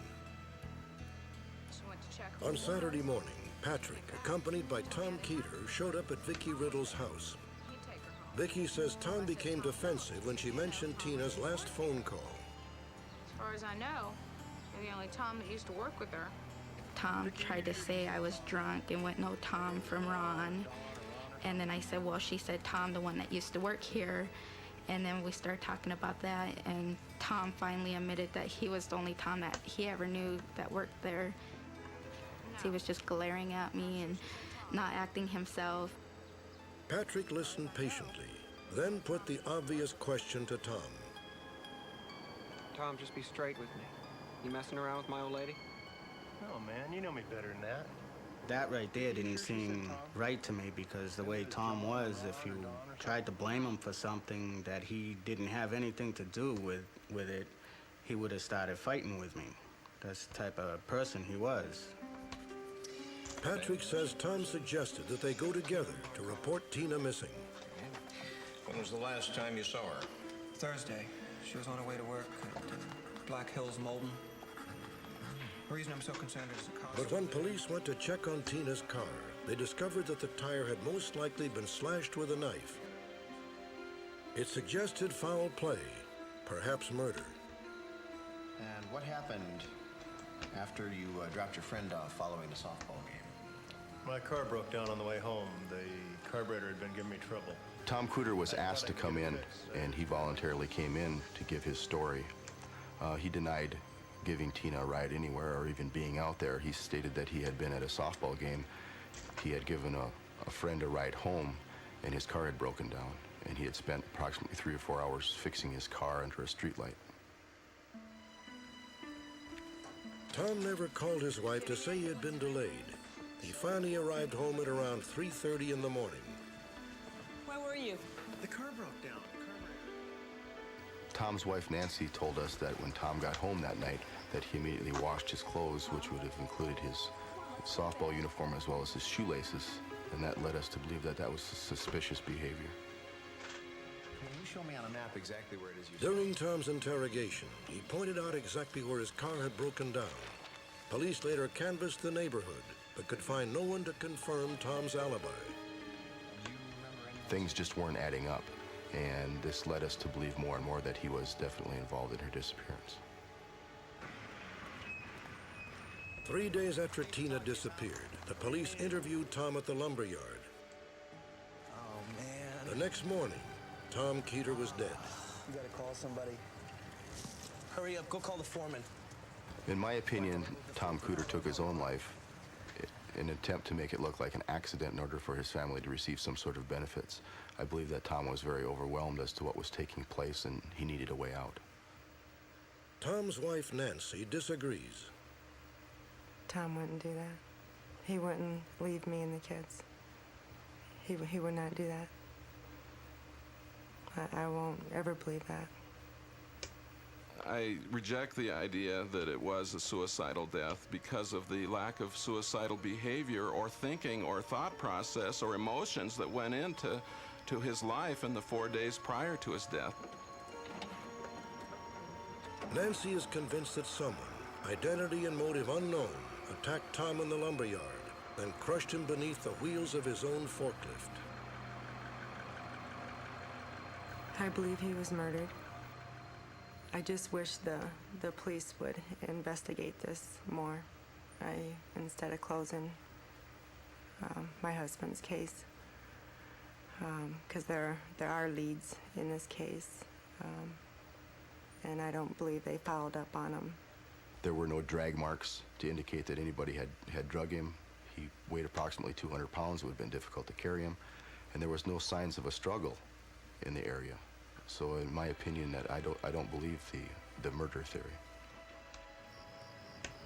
On Saturday morning, Patrick, accompanied by Tom Keeter, showed up at Vicki Riddle's house. Vicki says Tom became defensive when she mentioned Tina's last phone call. As far as I know, you're the only Tom that used to work with her. Tom tried to say I was drunk and went, no, Tom from Ron. And then I said, well, she said Tom, the one that used to work here. And then we started talking about that, and Tom finally admitted that he was the only Tom that he ever knew that worked there. He was just glaring at me and not acting himself. Patrick listened patiently, then put the obvious question to Tom. Tom, just be straight with me. You messing around with my old lady? No, man, you know me better than that. That right there didn't seem right to me, because the way Tom was, if you tried to blame him for something that he didn't have anything to do with it, he would have started fighting with me. That's the type of person he was. Patrick says Tom suggested that they go together to report Tina missing. When was the last time you saw her? Thursday. She was on her way to work at Black Hills, Molden. The reason I'm so concerned is the car. But when police went to check on Tina's car, they discovered that the tire had most likely been slashed with a knife. It suggested foul play, perhaps murder. And what happened after you dropped your friend off following the softball game? My car broke down on the way home. The carburetor had been giving me trouble. Tom Cooter was asked to come in, and he voluntarily came in to give his story. He denied giving Tina a ride anywhere or even being out there. He stated that he had been at a softball game. He had given a friend a ride home, and his car had broken down, and he had spent approximately 3 or 4 hours fixing his car under a streetlight. Tom never called his wife to say he had been delayed. He finally arrived home at around 3:30 in the morning. Where were you? The car broke down. Tom's wife, Nancy, told us that when Tom got home that night, that he immediately washed his clothes, which would have included his softball uniform as well as his shoelaces, and that led us to believe that that was suspicious behavior. Can you show me on a map exactly where it is you During Tom's interrogation, he pointed out exactly where his car had broken down. Police later canvassed the neighborhood, but could find no one to confirm Tom's alibi. Things just weren't adding up, and this led us to believe more and more that he was definitely involved in her disappearance. 3 days after Tina disappeared, the police interviewed Tom at the lumber yard. Oh, man. The next morning, Tom Keeter was dead. You gotta call somebody. Hurry up, go call the foreman. In my opinion, Tom Cooter took his own life in an attempt to make it look like an accident in order for his family to receive some sort of benefits. I believe that Tom was very overwhelmed as to what was taking place, and he needed a way out. Tom's wife, Nancy, disagrees. Tom wouldn't do that. He wouldn't leave me and the kids. He would not do that. I won't ever believe that. I reject the idea that it was a suicidal death because of the lack of suicidal behavior or thinking or thought process or emotions that went into his life in the 4 days prior to his death. Nancy is convinced that someone, identity and motive unknown, attacked Tom in the lumber yard, then crushed him beneath the wheels of his own forklift. I believe he was murdered. I just wish the police would investigate this more, instead of closing my husband's case, because there are leads in this case, and I don't believe they followed up on him. There were no drag marks to indicate that anybody had drug him. He weighed approximately 200 pounds. It would have been difficult to carry him, and there was no signs of a struggle in the area. So in my opinion, that I don't believe the murder theory.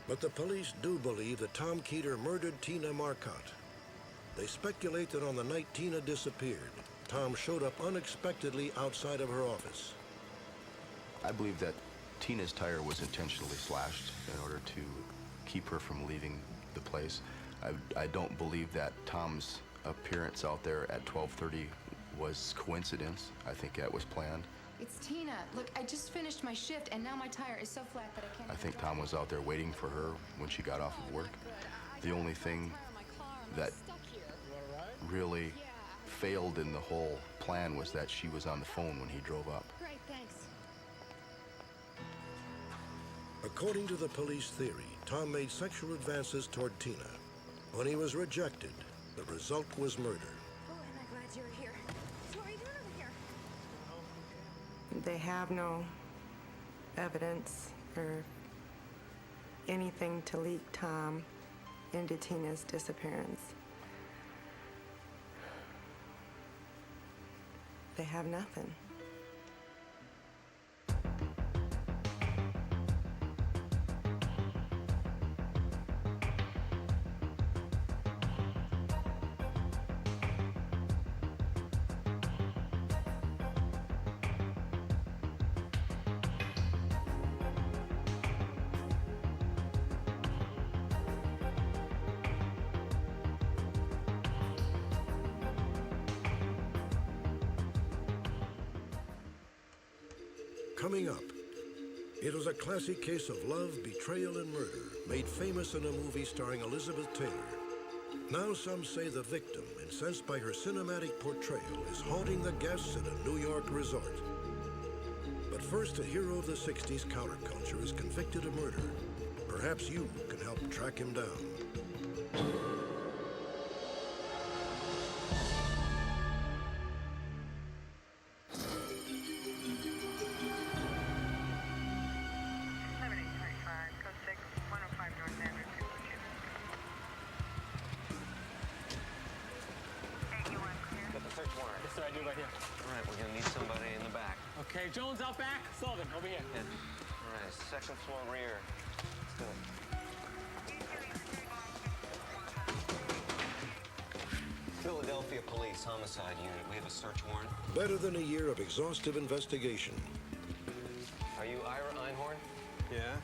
But the police do believe that Tom Keeter murdered Tina Marcotte. They speculate that on the night Tina disappeared, Tom showed up unexpectedly outside of her office. I believe that Tina's tire was intentionally slashed in order to keep her from leaving the place. I don't believe that Tom's appearance out there at 12:30 was coincidence. I think that was planned. It's Tina. Look, I just finished my shift, and now my tire is so flat that I can't. I think Tom was out there waiting for her when she got off of work. The only thing that really failed in the whole plan was that she was on the phone when he drove up. Great, thanks. According to the police theory, Tom made sexual advances toward Tina. When he was rejected, the result was murder. Oh, am I glad you're here. So what are you doing over here? They have no evidence or anything to leak Tom into Tina's disappearance. They have nothing. Coming up, it was a classic case of love, betrayal, and murder, made famous in a movie starring Elizabeth Taylor. Now some say the victim, incensed by her cinematic portrayal, is haunting the guests at a New York resort. But first, a hero of the 60s counterculture is convicted of murder. Perhaps you can help track him down. Okay, Jones out back. Sullivan, over here. Yeah. All right, second floor rear. Let's do it. Philadelphia Police Homicide Unit. We have a search warrant. Better than a year of exhaustive investigation. Are you Ira Einhorn? Yeah.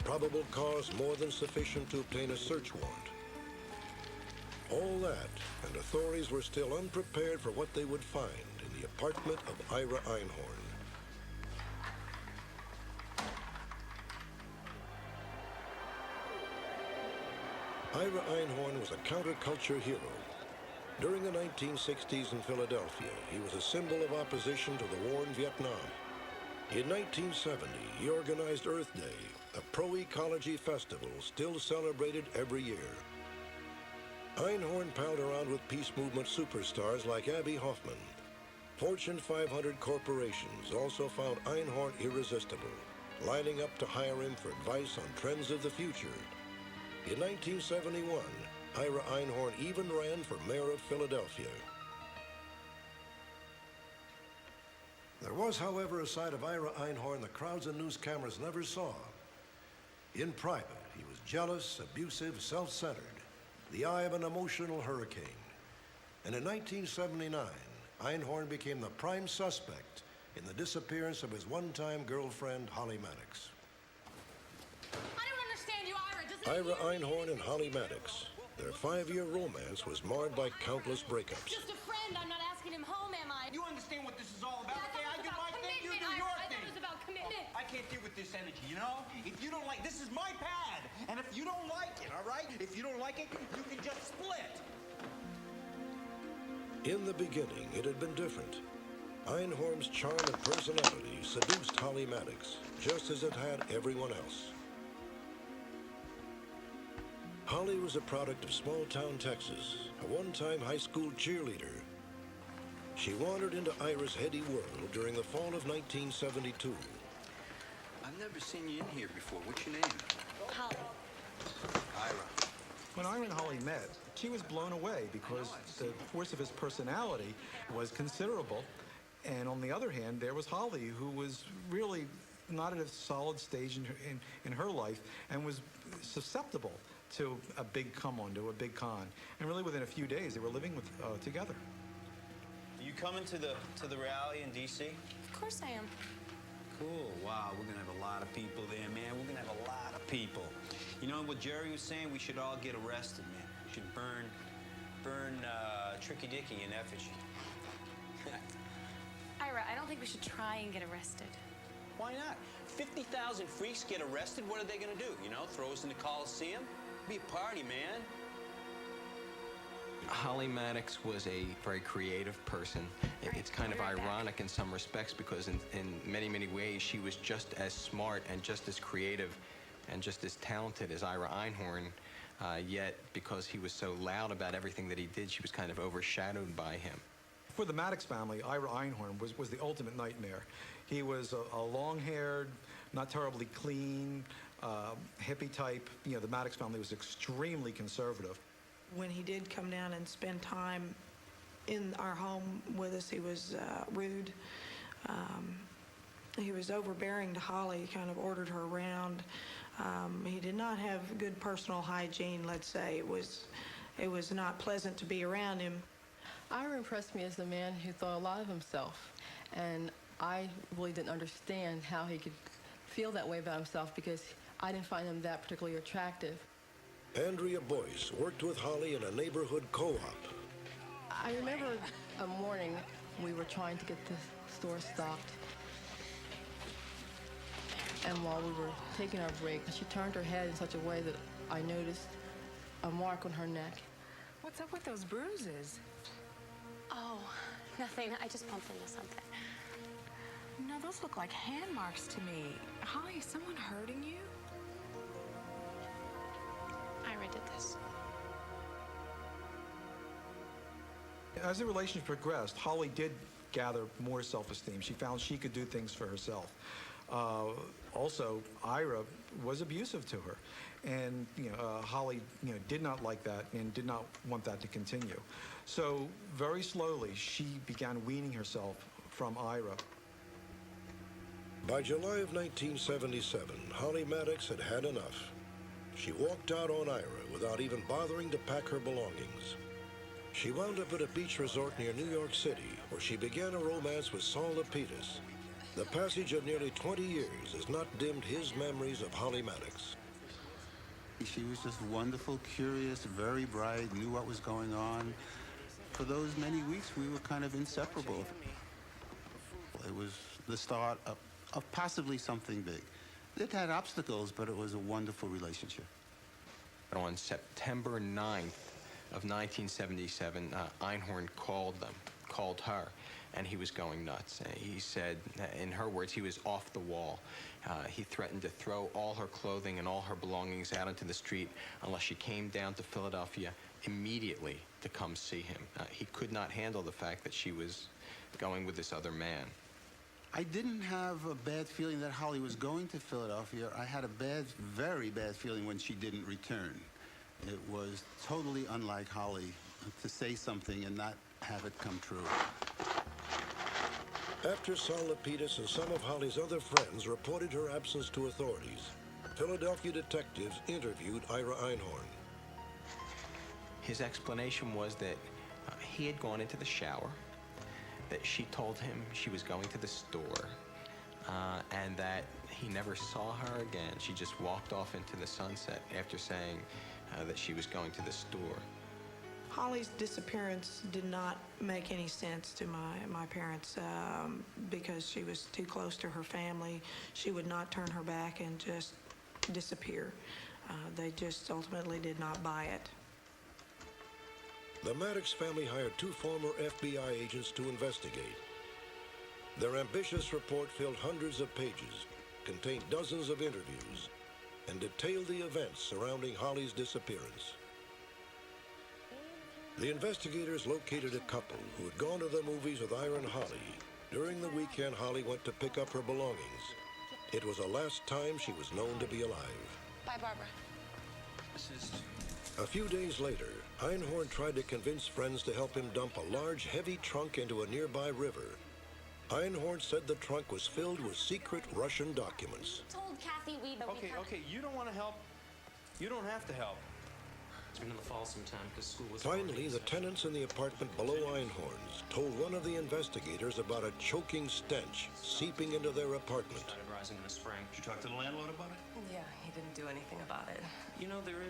Probable cause more than sufficient to obtain a search warrant. All that, and authorities were still unprepared for what they would find in the apartment of Ira Einhorn. Ira Einhorn was a counterculture hero. During the 1960s in Philadelphia, he was a symbol of opposition to the war in Vietnam. In 1970, he organized Earth Day, a pro-ecology festival still celebrated every year. Einhorn palled around with peace movement superstars like Abby Hoffman. Fortune 500 corporations also found Einhorn irresistible, lining up to hire him for advice on trends of the future. In 1971, Ira Einhorn even ran for mayor of Philadelphia. There was, however, a side of Ira Einhorn the crowds and news cameras never saw. In private, he was jealous, abusive, self-centered, the eye of an emotional hurricane. And in 1979, Einhorn became the prime suspect in the disappearance of his one-time girlfriend, Holly Maddox. I don't understand you, Ira. Ira Einhorn and Holly Maddox. Their 5-year romance was marred by countless breakups. Just a friend. I'm not asking him home, am I? You understand what this is all about? Yeah, I do my thing, you do your thing. I thought it was about commitment. I can't deal with this energy, you know? If you don't like, this is my pad. And if you don't like it, all right? If you don't like it, you can just split. In the beginning, it had been different. Einhorn's charm and personality seduced Holly Maddox, just as it had everyone else. Holly was a product of small-town Texas, a one-time high school cheerleader. She wandered into Ira's heady world during the fall of 1972. I've never seen you in here before. What's your name? Holly. Ira. When Ira and Holly met, she was blown away because the force of his personality was considerable. And on the other hand, there was Holly, who was really not at a solid stage in her life and was susceptible to a big come-on, to a big con. And really within a few days, they were living together. Are you coming to the rally in D.C.? Of course I am. Cool. Wow, we're going to have a lot of people there, man. We're going to have a lot of people. You know what Jerry was saying? We should all get arrested, man. We should burn Tricky Dicky in effigy. Ira, I don't think we should try and get arrested. Why not? 50,000 freaks get arrested. What are they going to do? You know, throw us in the Coliseum? Be a party, man. Holly Maddox was a very creative person. It's kind of ironic in some respects because in many, many ways she was just as smart and just as creative and just as talented as Ira Einhorn, yet because he was so loud about everything that he did, she was kind of overshadowed by him. For the Maddox family, Ira Einhorn was the ultimate nightmare. He was a long-haired, not terribly clean, hippie type. You know, the Maddox family was extremely conservative. When he did come down and spend time in our home with us, he was rude. He was overbearing to Holly. He kind of ordered her around. He did not have good personal hygiene, let's say. It was not pleasant to be around him. Ira impressed me as a man who thought a lot of himself, and I really didn't understand how he could feel that way about himself because I didn't find him that particularly attractive. Andrea Boyce worked with Holly in a neighborhood co-op. I remember a morning we were trying to get the store stocked. And while we were taking our break, she turned her head in such a way that I noticed a mark on her neck. What's up with those bruises? Oh, nothing. I just bumped into something. No, those look like hand marks to me. Holly, is someone hurting you? Ira did this. As the relationship progressed, Holly did gather more self-esteem. She found she could do things for herself. Also, Ira was abusive to her, and Holly, did not like that and did not want that to continue. So very slowly, she began weaning herself from Ira. By July of 1977, Holly Maddox had had enough. She walked out on Ira without even bothering to pack her belongings. She wound up at a beach resort near New York City, where she began a romance with Saul Lapidus. The passage of nearly 20 years has not dimmed his memories of Holly Maddox. She was just wonderful, curious, very bright, knew what was going on. For those many weeks, we were kind of inseparable. It was the start of possibly something big. It had obstacles, but it was a wonderful relationship. On September 9th of 1977, Einhorn called her, and he was going nuts. He said, in her words, he was off the wall. He threatened to throw all her clothing and all her belongings out into the street unless she came down to Philadelphia immediately to come see him. He could not handle the fact that she was going with this other man. I didn't have a bad feeling that Holly was going to Philadelphia. I had a very bad feeling when she didn't return. It was totally unlike Holly to say something and not have it come true. After Saul Lapidus and some of Holly's other friends reported her absence to authorities, Philadelphia detectives interviewed Ira Einhorn. His explanation was that he had gone into the shower, that she told him she was going to the store, and that he never saw her again. She just walked off into the sunset after saying that she was going to the store. Holly's disappearance did not make any sense to my parents because she was too close to her family. She would not turn her back and just disappear. They just ultimately did not buy it. The Maddox family hired 2 former FBI agents to investigate. Their ambitious report filled hundreds of pages, contained dozens of interviews, and detailed the events surrounding Holly's disappearance. The investigators located a couple who had gone to the movies with Ira and Holly. During the weekend, Holly went to pick up her belongings. It was the last time she was known to be alive. Bye, Barbara. A few days later, Einhorn tried to convince friends to help him dump a large, heavy trunk into a nearby river. Einhorn said the trunk was filled with secret Russian documents. Told Kathy we'd... Okay, you don't want to help. You don't have to help. It's been in the fall sometime because school was... Finally, the tenants in the apartment below Einhorn's told one of the investigators about a choking stench seeping into their apartment. Started rising in the spring. Did you talk to the landlord about it? Yeah, he didn't do anything about it. You know, there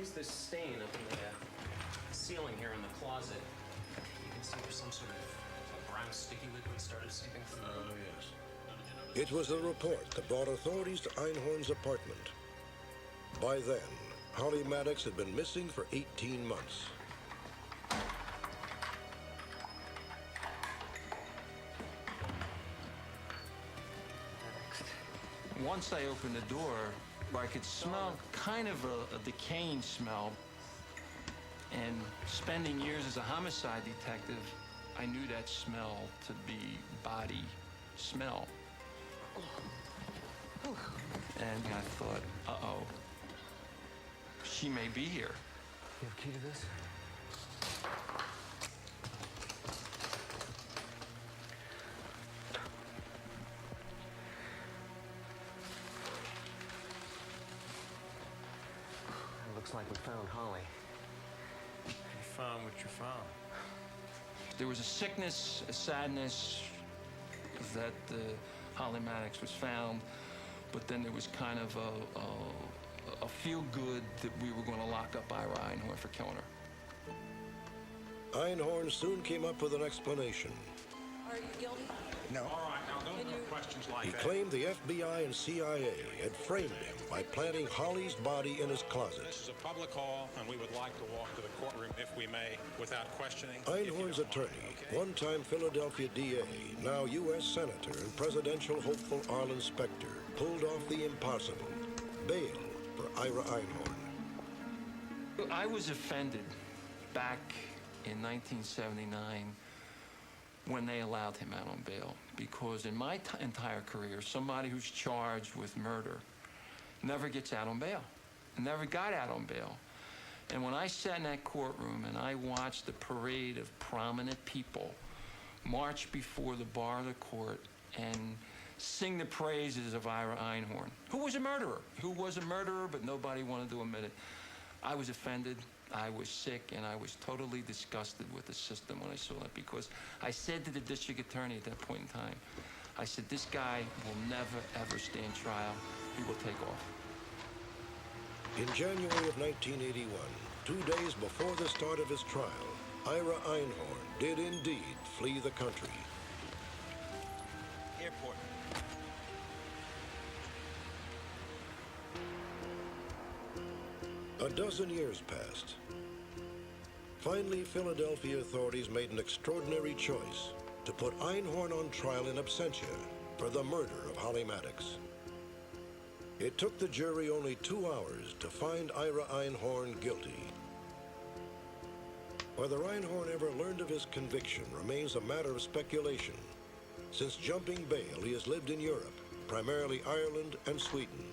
is this stain up in the ceiling here in the closet. You can see there's some sort of brown sticky liquid started seeping through. Oh, yes. It was the report that brought authorities to Einhorn's apartment. By then, Holly Maddox had been missing for 18 months. Once I opened the door, I could smell kind of a decaying smell. And spending years as a homicide detective, I knew that smell to be body smell. And I thought, uh-oh, she may be here. You have a key to this? It looks like we found Holly. You found what you found. There was a sickness, a sadness that Holly Maddox was found, but then there was kind of a feel-good that we were going to lock up Ira Einhorn for killing her. Einhorn soon came up with an explanation. Are you guilty? No. All right, now don't questions like He that. claimed the FBI and CIA had framed him by planting Holly's body in his closet. This is a public hall, and we would like to walk to the courtroom, if we may, without questioning. Einhorn's attorney, one-time Philadelphia DA, now U.S. Senator and presidential hopeful Arlen Specter, pulled off the impossible. Bail for Ira Einhorn. I was offended back in 1979 when they allowed him out on bail, because in my entire career, somebody who's charged with murder never gets out on bail, never got out on bail. And when I sat in that courtroom and I watched the parade of prominent people march before the bar of the court and sing the praises of Ira Einhorn, who was a murderer, but nobody wanted to admit it, I was offended, I was sick, and I was totally disgusted with the system when I saw that, because I said to the district attorney at that point in time, I said, this guy will never, ever stand trial. He will take off. In January of 1981, 2 days before the start of his trial, Ira Einhorn did indeed flee the country. Airport. A dozen years passed. Finally, Philadelphia authorities made an extraordinary choice to put Einhorn on trial in absentia for the murder of Holly Maddox. It took the jury only 2 hours to find Ira Einhorn guilty. Whether Einhorn ever learned of his conviction remains a matter of speculation. Since jumping bail, he has lived in Europe, primarily Ireland and Sweden.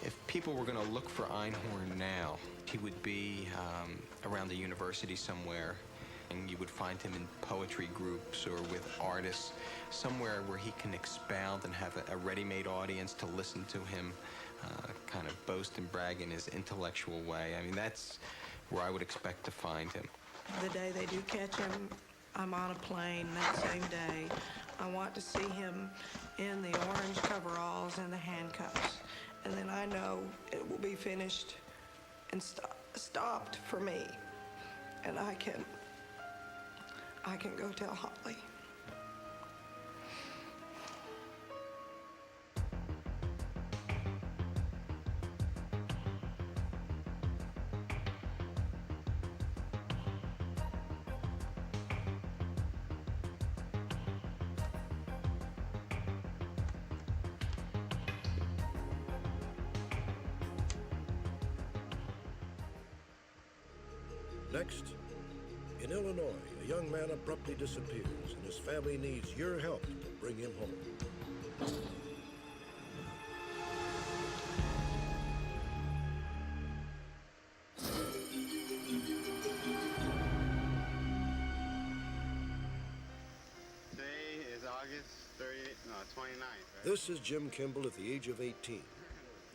If people were going to look for Einhorn now, he would be around the university somewhere, and you would find him in poetry groups or with artists, somewhere where he can expound and have a ready-made audience to listen to him kind of boast and brag in his intellectual way. I mean, that's where I would expect to find him. The day they do catch him, I'm on a plane that same day. I want to see him in the orange coveralls and the handcuffs. And then I know it will be finished and stopped for me. And I can go tell Holly. Next, in Illinois, a young man abruptly disappears, and his family needs your help to bring him home. Today is August 29th, right? This is Jim Kimball at the age of 18.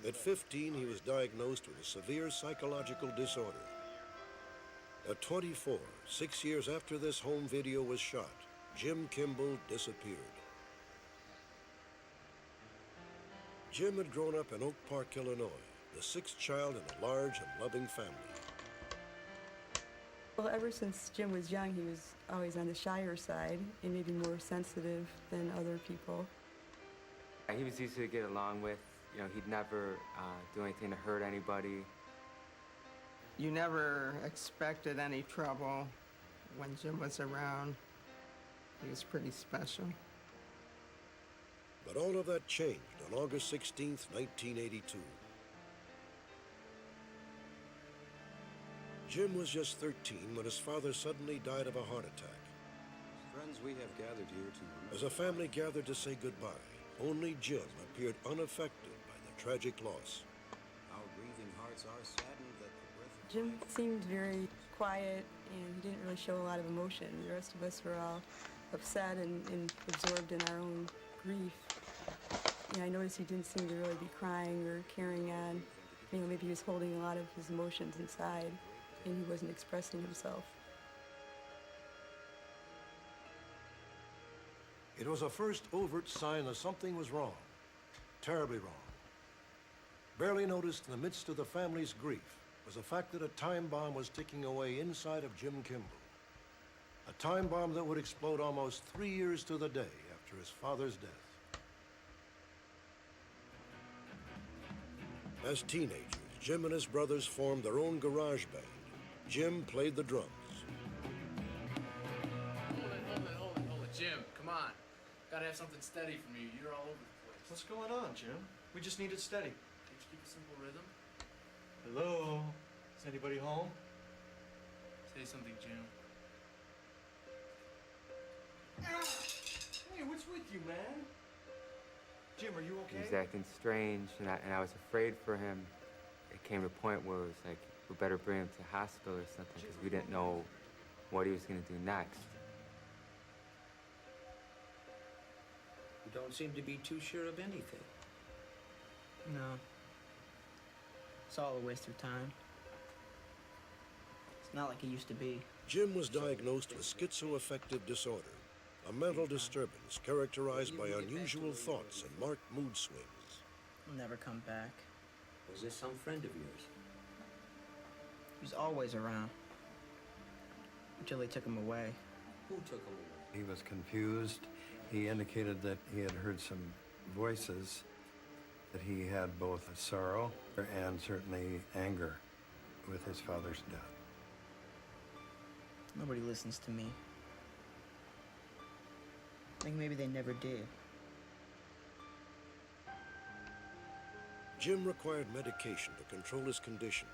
At 15, he was diagnosed with a severe psychological disorder. At 24, 6 years after this home video was shot, Jim Kimball disappeared. Jim had grown up in Oak Park, Illinois, the sixth child in a large and loving family. Well, ever since Jim was young, he was always on the shyer side and maybe more sensitive than other people. He was easy to get along with. You know, he'd never do anything to hurt anybody. You never expected any trouble when Jim was around. He was pretty special. But all of that changed on August 16th, 1982. Jim was just 13 when his father suddenly died of a heart attack. Friends, we have gathered here to remember. As a family gathered to say goodbye, only Jim appeared unaffected by the tragic loss. Our grieving hearts are saddened that the breath of Jim seemed very quiet, and he didn't really show a lot of emotion. The rest of us were all upset and absorbed in our own grief. I noticed he didn't seem to really be crying or carrying on. Maybe he was holding a lot of his emotions inside, and he wasn't expressing himself. It was a first overt sign that something was wrong, terribly wrong. Barely noticed in the midst of the family's grief was the fact that a time bomb was ticking away inside of Jim Kimball. A time bomb that would explode almost 3 years to the day after his father's death. As teenagers, Jim and his brothers formed their own garage band. Jim played the drums. Hold it. Jim, come on. Gotta have something steady from you. You're all over the place. What's going on, Jim? We just need it steady. Can't you keep a simple rhythm? Hello? Is anybody home? Say something, Jim. Hey, what's with you, man? Jim, are you He okay? was acting strange, and I was afraid for him. It came to a point where it was like, we better bring him to hospital or something, because we didn't know what he was going to do next. You don't seem to be too sure of anything. No. It's all a waste of time. It's not like it used to be. Jim was diagnosed with schizoaffective disorder, a mental disturbance characterized by unusual thoughts and marked mood swings. He'll never come back. Was this some friend of yours? He was always around. Until they took him away. Who took him away? He was confused. He indicated that he had heard some voices, that he had both sorrow and certainly anger with his father's death. Nobody listens to me. I think maybe they never did. Jim required medication to control his condition.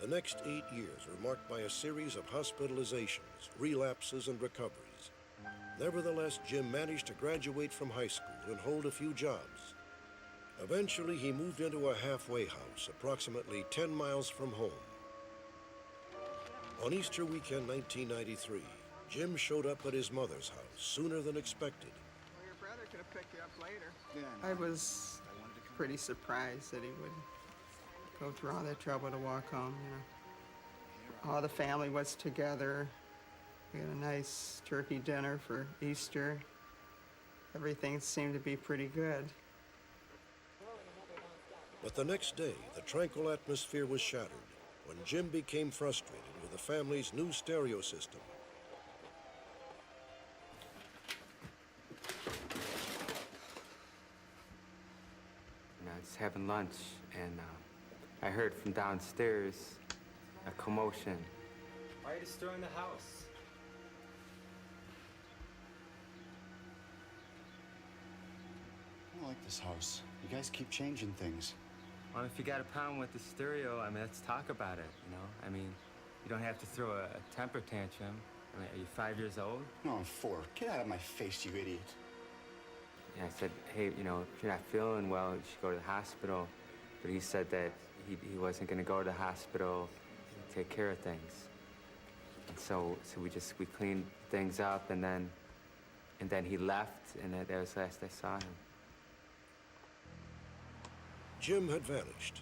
The next 8 years were marked by a series of hospitalizations, relapses, and recoveries. Nevertheless, Jim managed to graduate from high school and hold a few jobs. Eventually, he moved into a halfway house approximately 10 miles from home. On Easter weekend 1993, Jim showed up at his mother's house sooner than expected. Well, your brother could have picked you up later. I was pretty surprised that he would go through all that trouble to walk home, you know. All the family was together. We had a nice turkey dinner for Easter. Everything seemed to be pretty good. But the next day, the tranquil atmosphere was shattered when Jim became frustrated with the family's new stereo system. I was having lunch, and I heard from downstairs a commotion. Why are you destroying the house? I don't like this house. You guys keep changing things. Well, if you got a problem with the stereo, I mean, let's talk about it, you know? I mean, you don't have to throw a temper tantrum. I mean, are you 5 years old? No, I'm 4. Get out of my face, you idiot. And I said, hey, you know, if you're not feeling well, you should go to the hospital. But he said that he wasn't going to go to the hospital to take care of things. And so we cleaned things up, and then he left, and that was the last I saw him. Jim had vanished.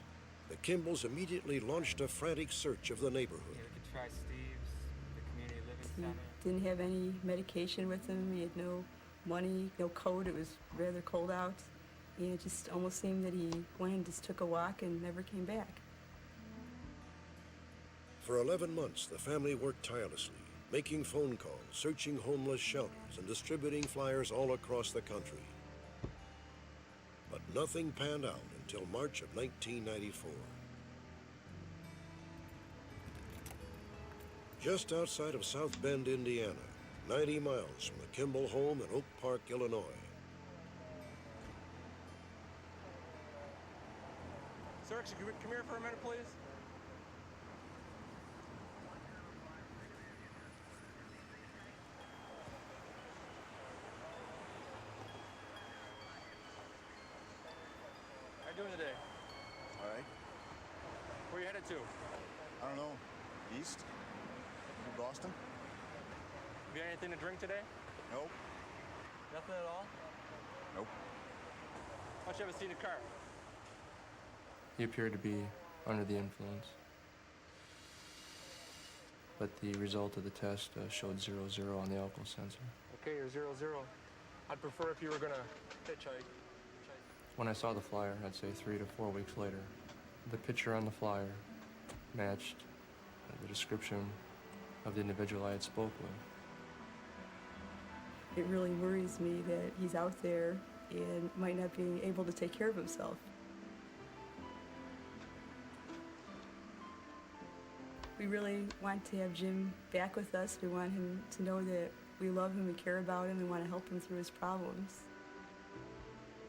The Kimballs immediately launched a frantic search of the neighborhood. Yeah, we could try Steve's, the community living center. He didn't have any medication with him. He had no money, no coat. It was rather cold out. And it just almost seemed that he went and just took a walk and never came back. For 11 months, the family worked tirelessly, making phone calls, searching homeless shelters, and distributing flyers all across the country. But nothing panned out until March of 1994. Just outside of South Bend, Indiana, 90 miles from the Kimball home in Oak Park, Illinois. Sir, could you come here for a minute, please? How you doing today? All right. Where you headed to? I don't know. East? From Boston? Have you had anything to drink today? Nope. Nothing at all? Nope. Why don't you have a seat in the car? He appeared to be under the influence. But the result of the test showed 0-0 on the alcohol sensor. Okay, you're 0-0. I'd prefer if you were gonna hitchhike. When I saw the flyer, I'd say 3 to 4 weeks later, the picture on the flyer matched the description of the individual I had spoke with. It really worries me that he's out there and might not be able to take care of himself. We really want to have Jim back with us. We want him to know that we love him, we care about him, we want to help him through his problems.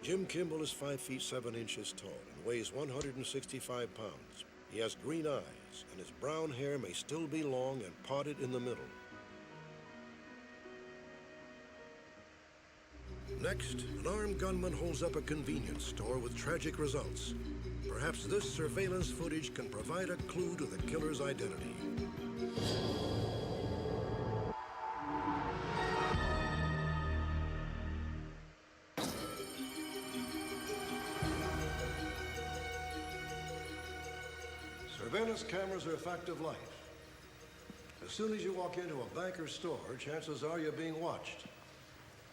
Jim Kimball is 5 feet 7 inches tall and weighs 165 pounds. He has green eyes, and his brown hair may still be long and parted in the middle. Next, an armed gunman holds up a convenience store with tragic results. Perhaps this surveillance footage can provide a clue to the killer's identity. Surveillance cameras are a fact of life. As soon as you walk into a bank or store, chances are you're being watched.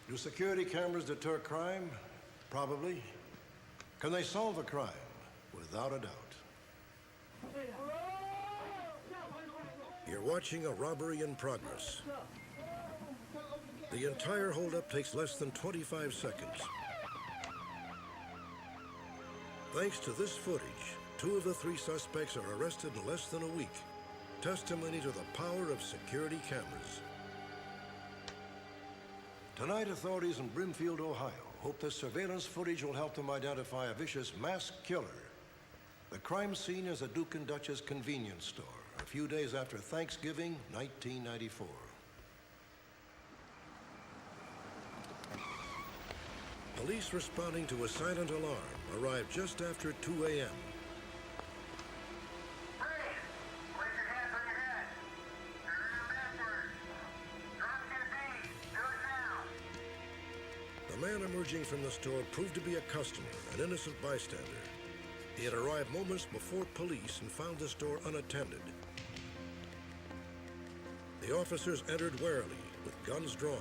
Do security cameras deter crime? Probably. Can they solve a crime? Without a doubt. You're watching a robbery in progress. The entire holdup takes less than 25 seconds. Thanks to this footage, 2 of the 3 suspects are arrested in less than a week. Testimony to the power of security cameras. Tonight, authorities in Brimfield, Ohio, hope this surveillance footage will help them identify a vicious masked killer. The crime scene is a Duke and Duchess convenience store, a few days after Thanksgiving, 1994. Police responding to a silent alarm arrived just after 2 a.m. The man emerging from the store proved to be a customer, an innocent bystander. He had arrived moments before police and found the store unattended. The officers entered warily, with guns drawn.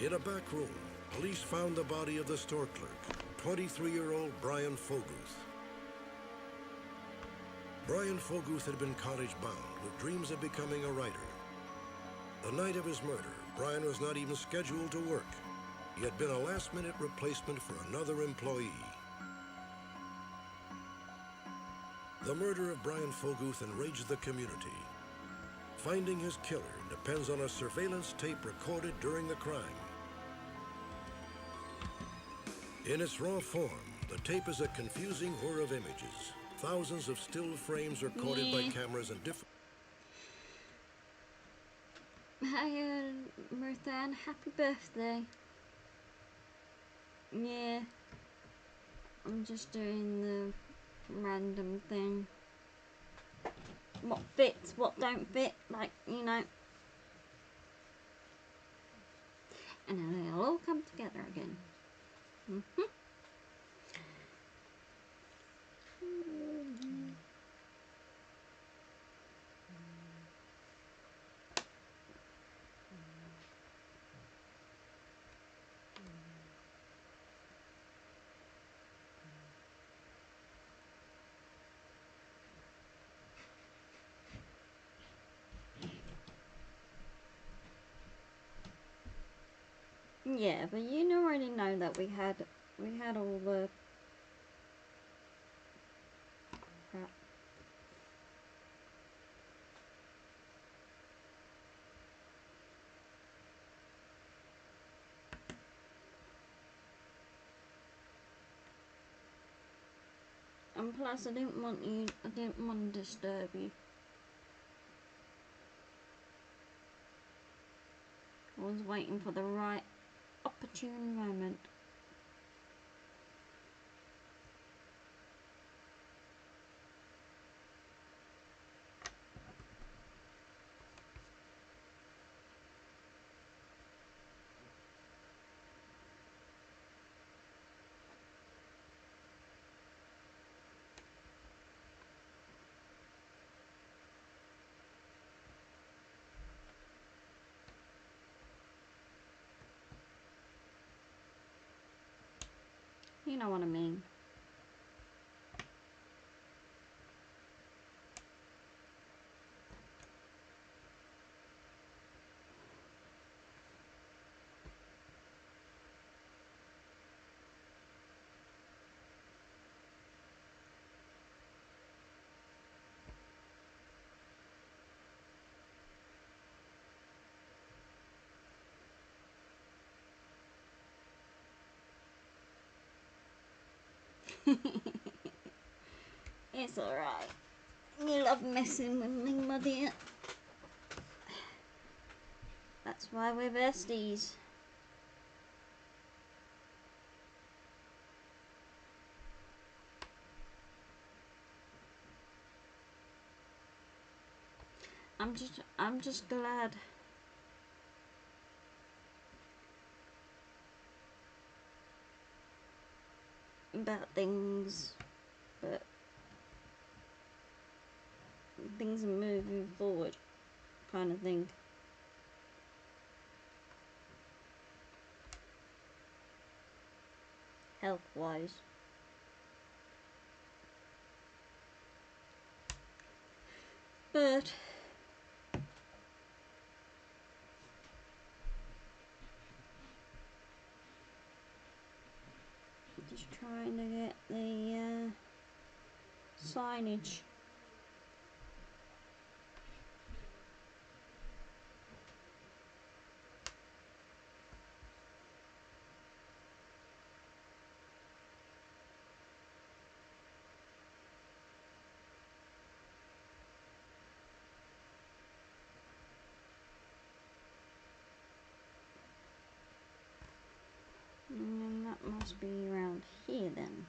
In a back room, police found the body of the store clerk, 23-year-old Brian Foguth. Brian Foguth had been college-bound, with dreams of becoming a writer. The night of his murder, Brian was not even scheduled to work. He had been a last-minute replacement for another employee. The murder of Brian Foguth enraged the community. Finding his killer depends on a surveillance tape recorded during the crime. In its raw form, the tape is a confusing whir of images. Thousands of still frames recorded by cameras in different... Hi, Ruthann, happy birthday. Yeah, I'm just doing the random thing. What fits, what don't fit, like, you know. And then it'll all come together again. Yeah, but you already know that we had all the crap. And plus, I didn't want to disturb you. I was waiting for the right opportune moment. You know what I mean. It's alright. You love messing with me, my dear. That's why we're besties. I'm just glad about things, but things are moving forward, kind of thing. Health-wise. But just trying to get the signage. And that must be around here then.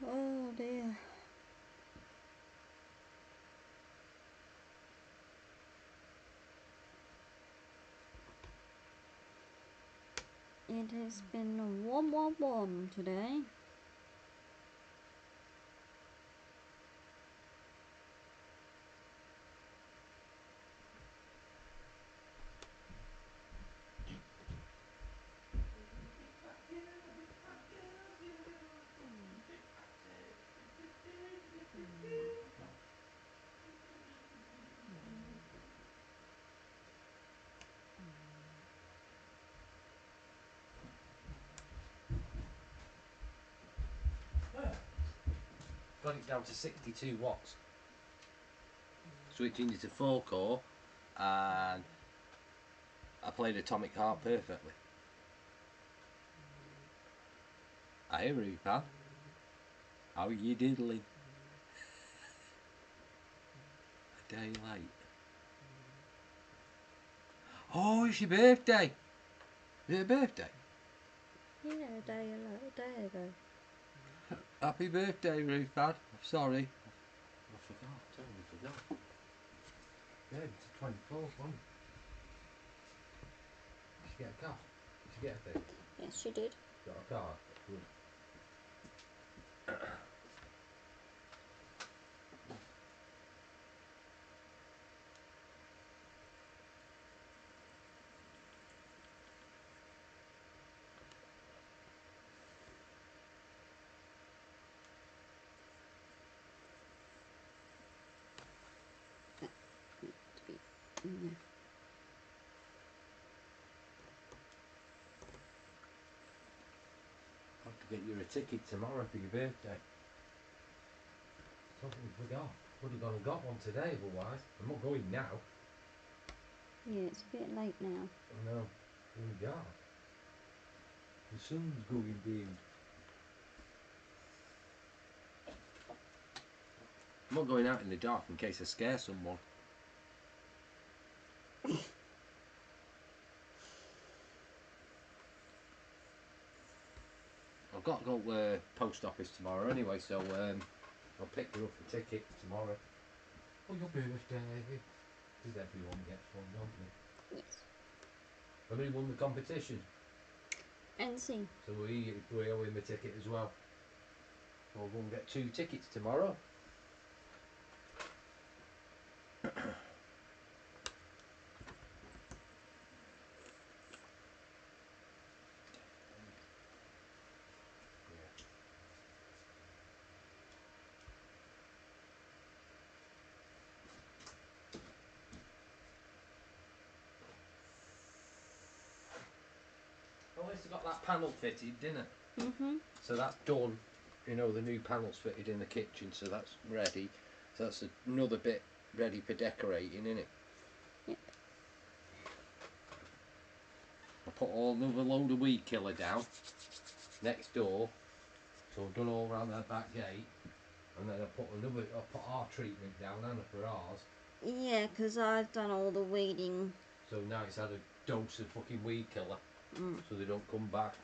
Oh dear. It has been warm today. Got it down to 62 watts. Switching it to 4-core, and I played Atomic Heart perfectly. Hey Rupan, how are you diddling? A day late. Oh, it's your birthday. Is it a birthday? Yeah, a day ago. Happy birthday, Rupan. I'm sorry. I forgot, totally forgot. Yeah, it's the 24th, wasn't it? Did you get a car? Did you get a thing? Yes, she did. Got a car? Good. Yeah. I'll have to get you a ticket tomorrow for your birthday. Totally forgot. Would have gone and got one today otherwise. I'm not going now. Yeah, it's a bit late now. I know. Oh my God. The sun's going down. I'm not going out in the dark in case I scare someone. I've got to go to post office tomorrow anyway, so I'll pick her up a ticket tomorrow. For your birthday. Because everyone gets one, don't they? Yes. And who won the competition? NC. So we owe him a ticket as well. We'll go and get 2 tickets tomorrow. Well, at least I got that panel fitted, didn't I? Mhm. So that's done. You know, the new panel's fitted in the kitchen, so that's ready. So that's another bit ready for decorating, isn't it? Yep. I put another load of weed killer down next door. So I've done all around that back gate. And then I put our treatment down, and for ours. Yeah, because I've done all the weeding. So now it's had a dose of fucking weed killer. Mm. So they don't come back.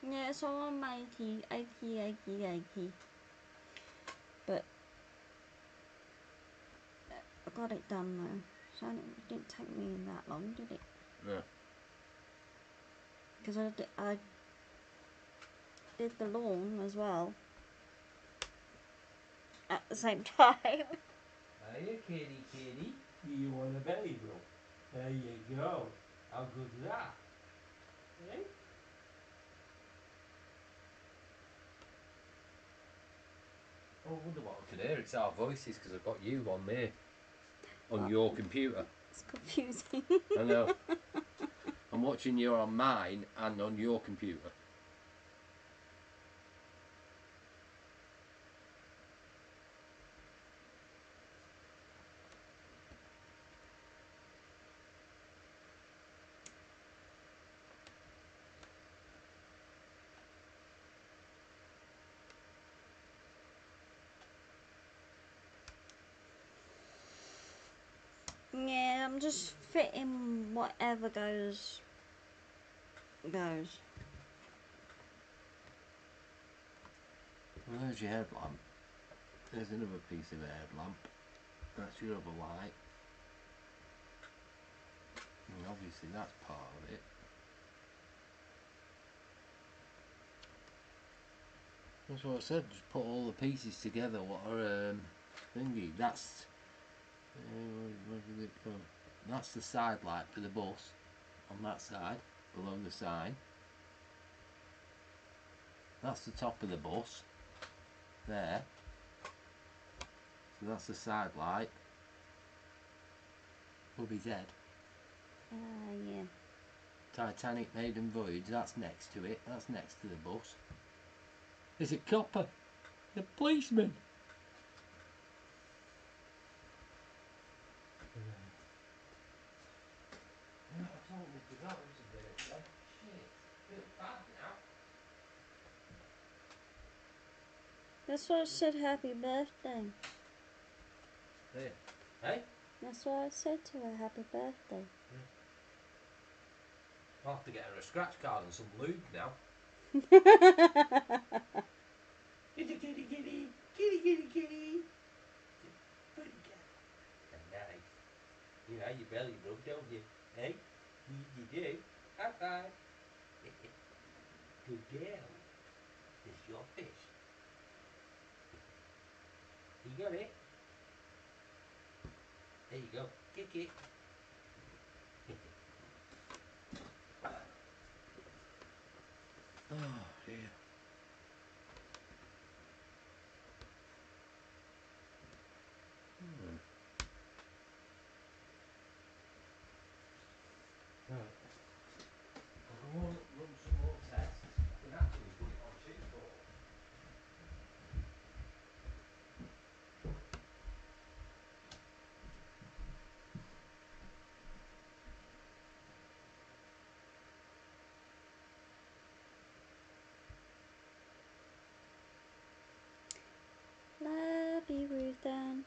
Yeah, it's all on my achy. But I got it done though. So it didn't take me that long, did it? Yeah. Because I did the lawn as well. At the same time. Hiya, kitty. Do you want a belly rub? There you go. How good's that? Eh? Oh, I wonder what I can hear. It's our voices because I've got you on there. On your computer. It's confusing. I know. I'm watching you on mine and on your computer. Yeah, I'm just fitting whatever goes. Well, there's your headlamp. There's another piece of headlamp. That's your other light. And obviously that's part of it. That's what I said, just put all the pieces together. What are thingy? That's what is it called? That's the side light for the bus on that side, below the sign. That's the top of the bus. There. So that's the side light. Bubby's head. Yeah. Titanic maiden voyage, that's next to it. That's next to the bus. Is it copper? The policeman. I totally forgot it was a birthday. Shit. I feel bad now. That's why I said happy birthday. There. Hey? That's why I said to her happy birthday. Yeah. I'll have to get her a scratch card and some lube now. Kitty, kitty, kitty. Kitty, kitty, kitty. Pretty cat. Nice. You know your belly rub, don't you? Hey? You do. High five. Good girl. This your fish. You got it? There you go. Kick it. Oh dear. Right. I'll go on, run some more tests. I can actually put it on 2-4. Love you, Ruthann.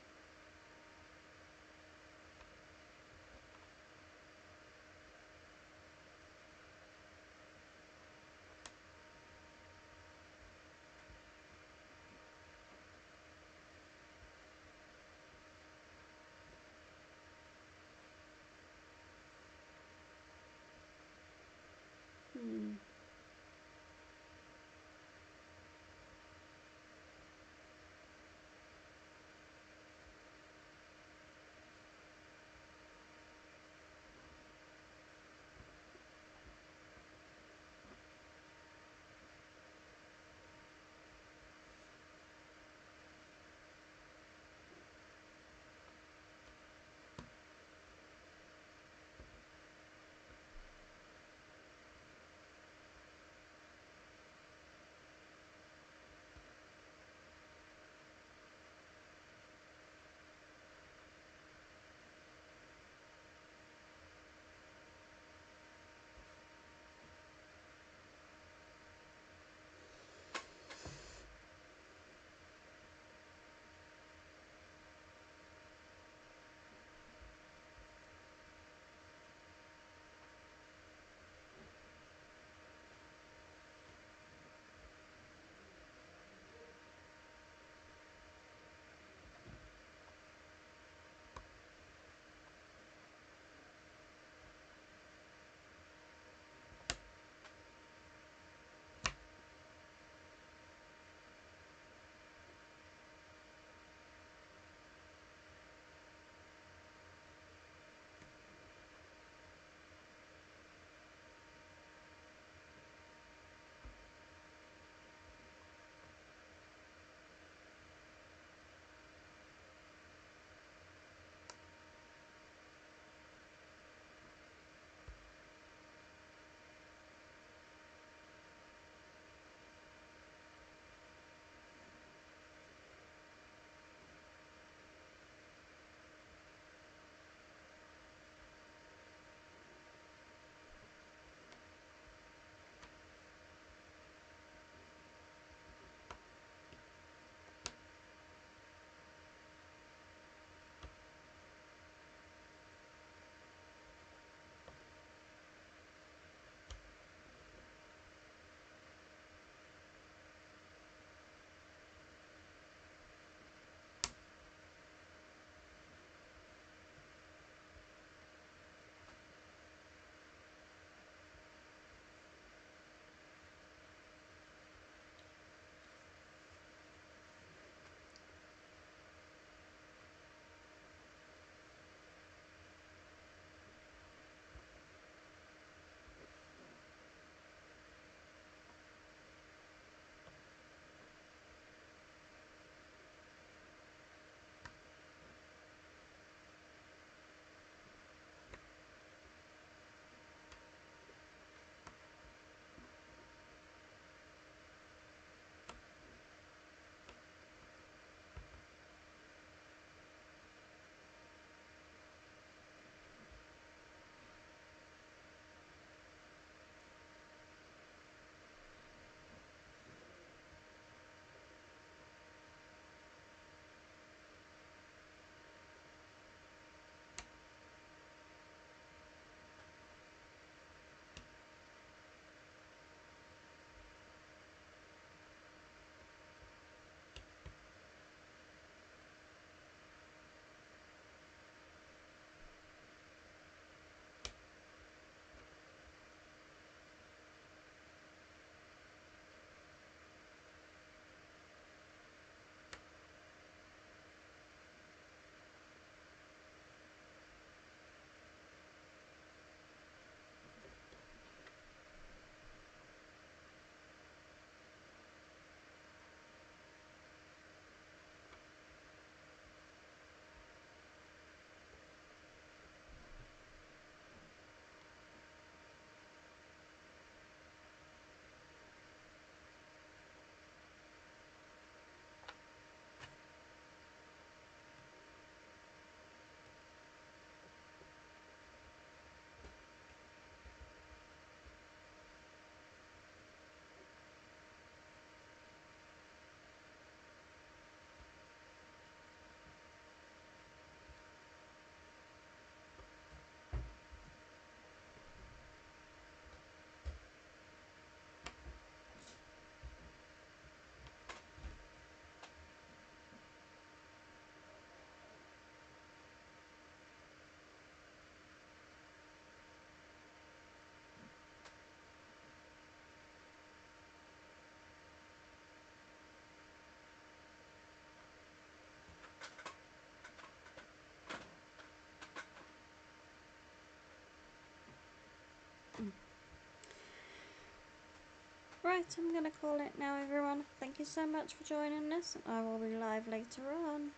Right, I'm gonna call it now, everyone. Thank you so much for joining us. I will be live later on.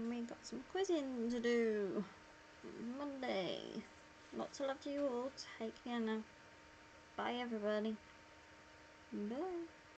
We got some quizzing to do. Monday. Lots of love to you all. Take care now. Bye, everybody. Bye.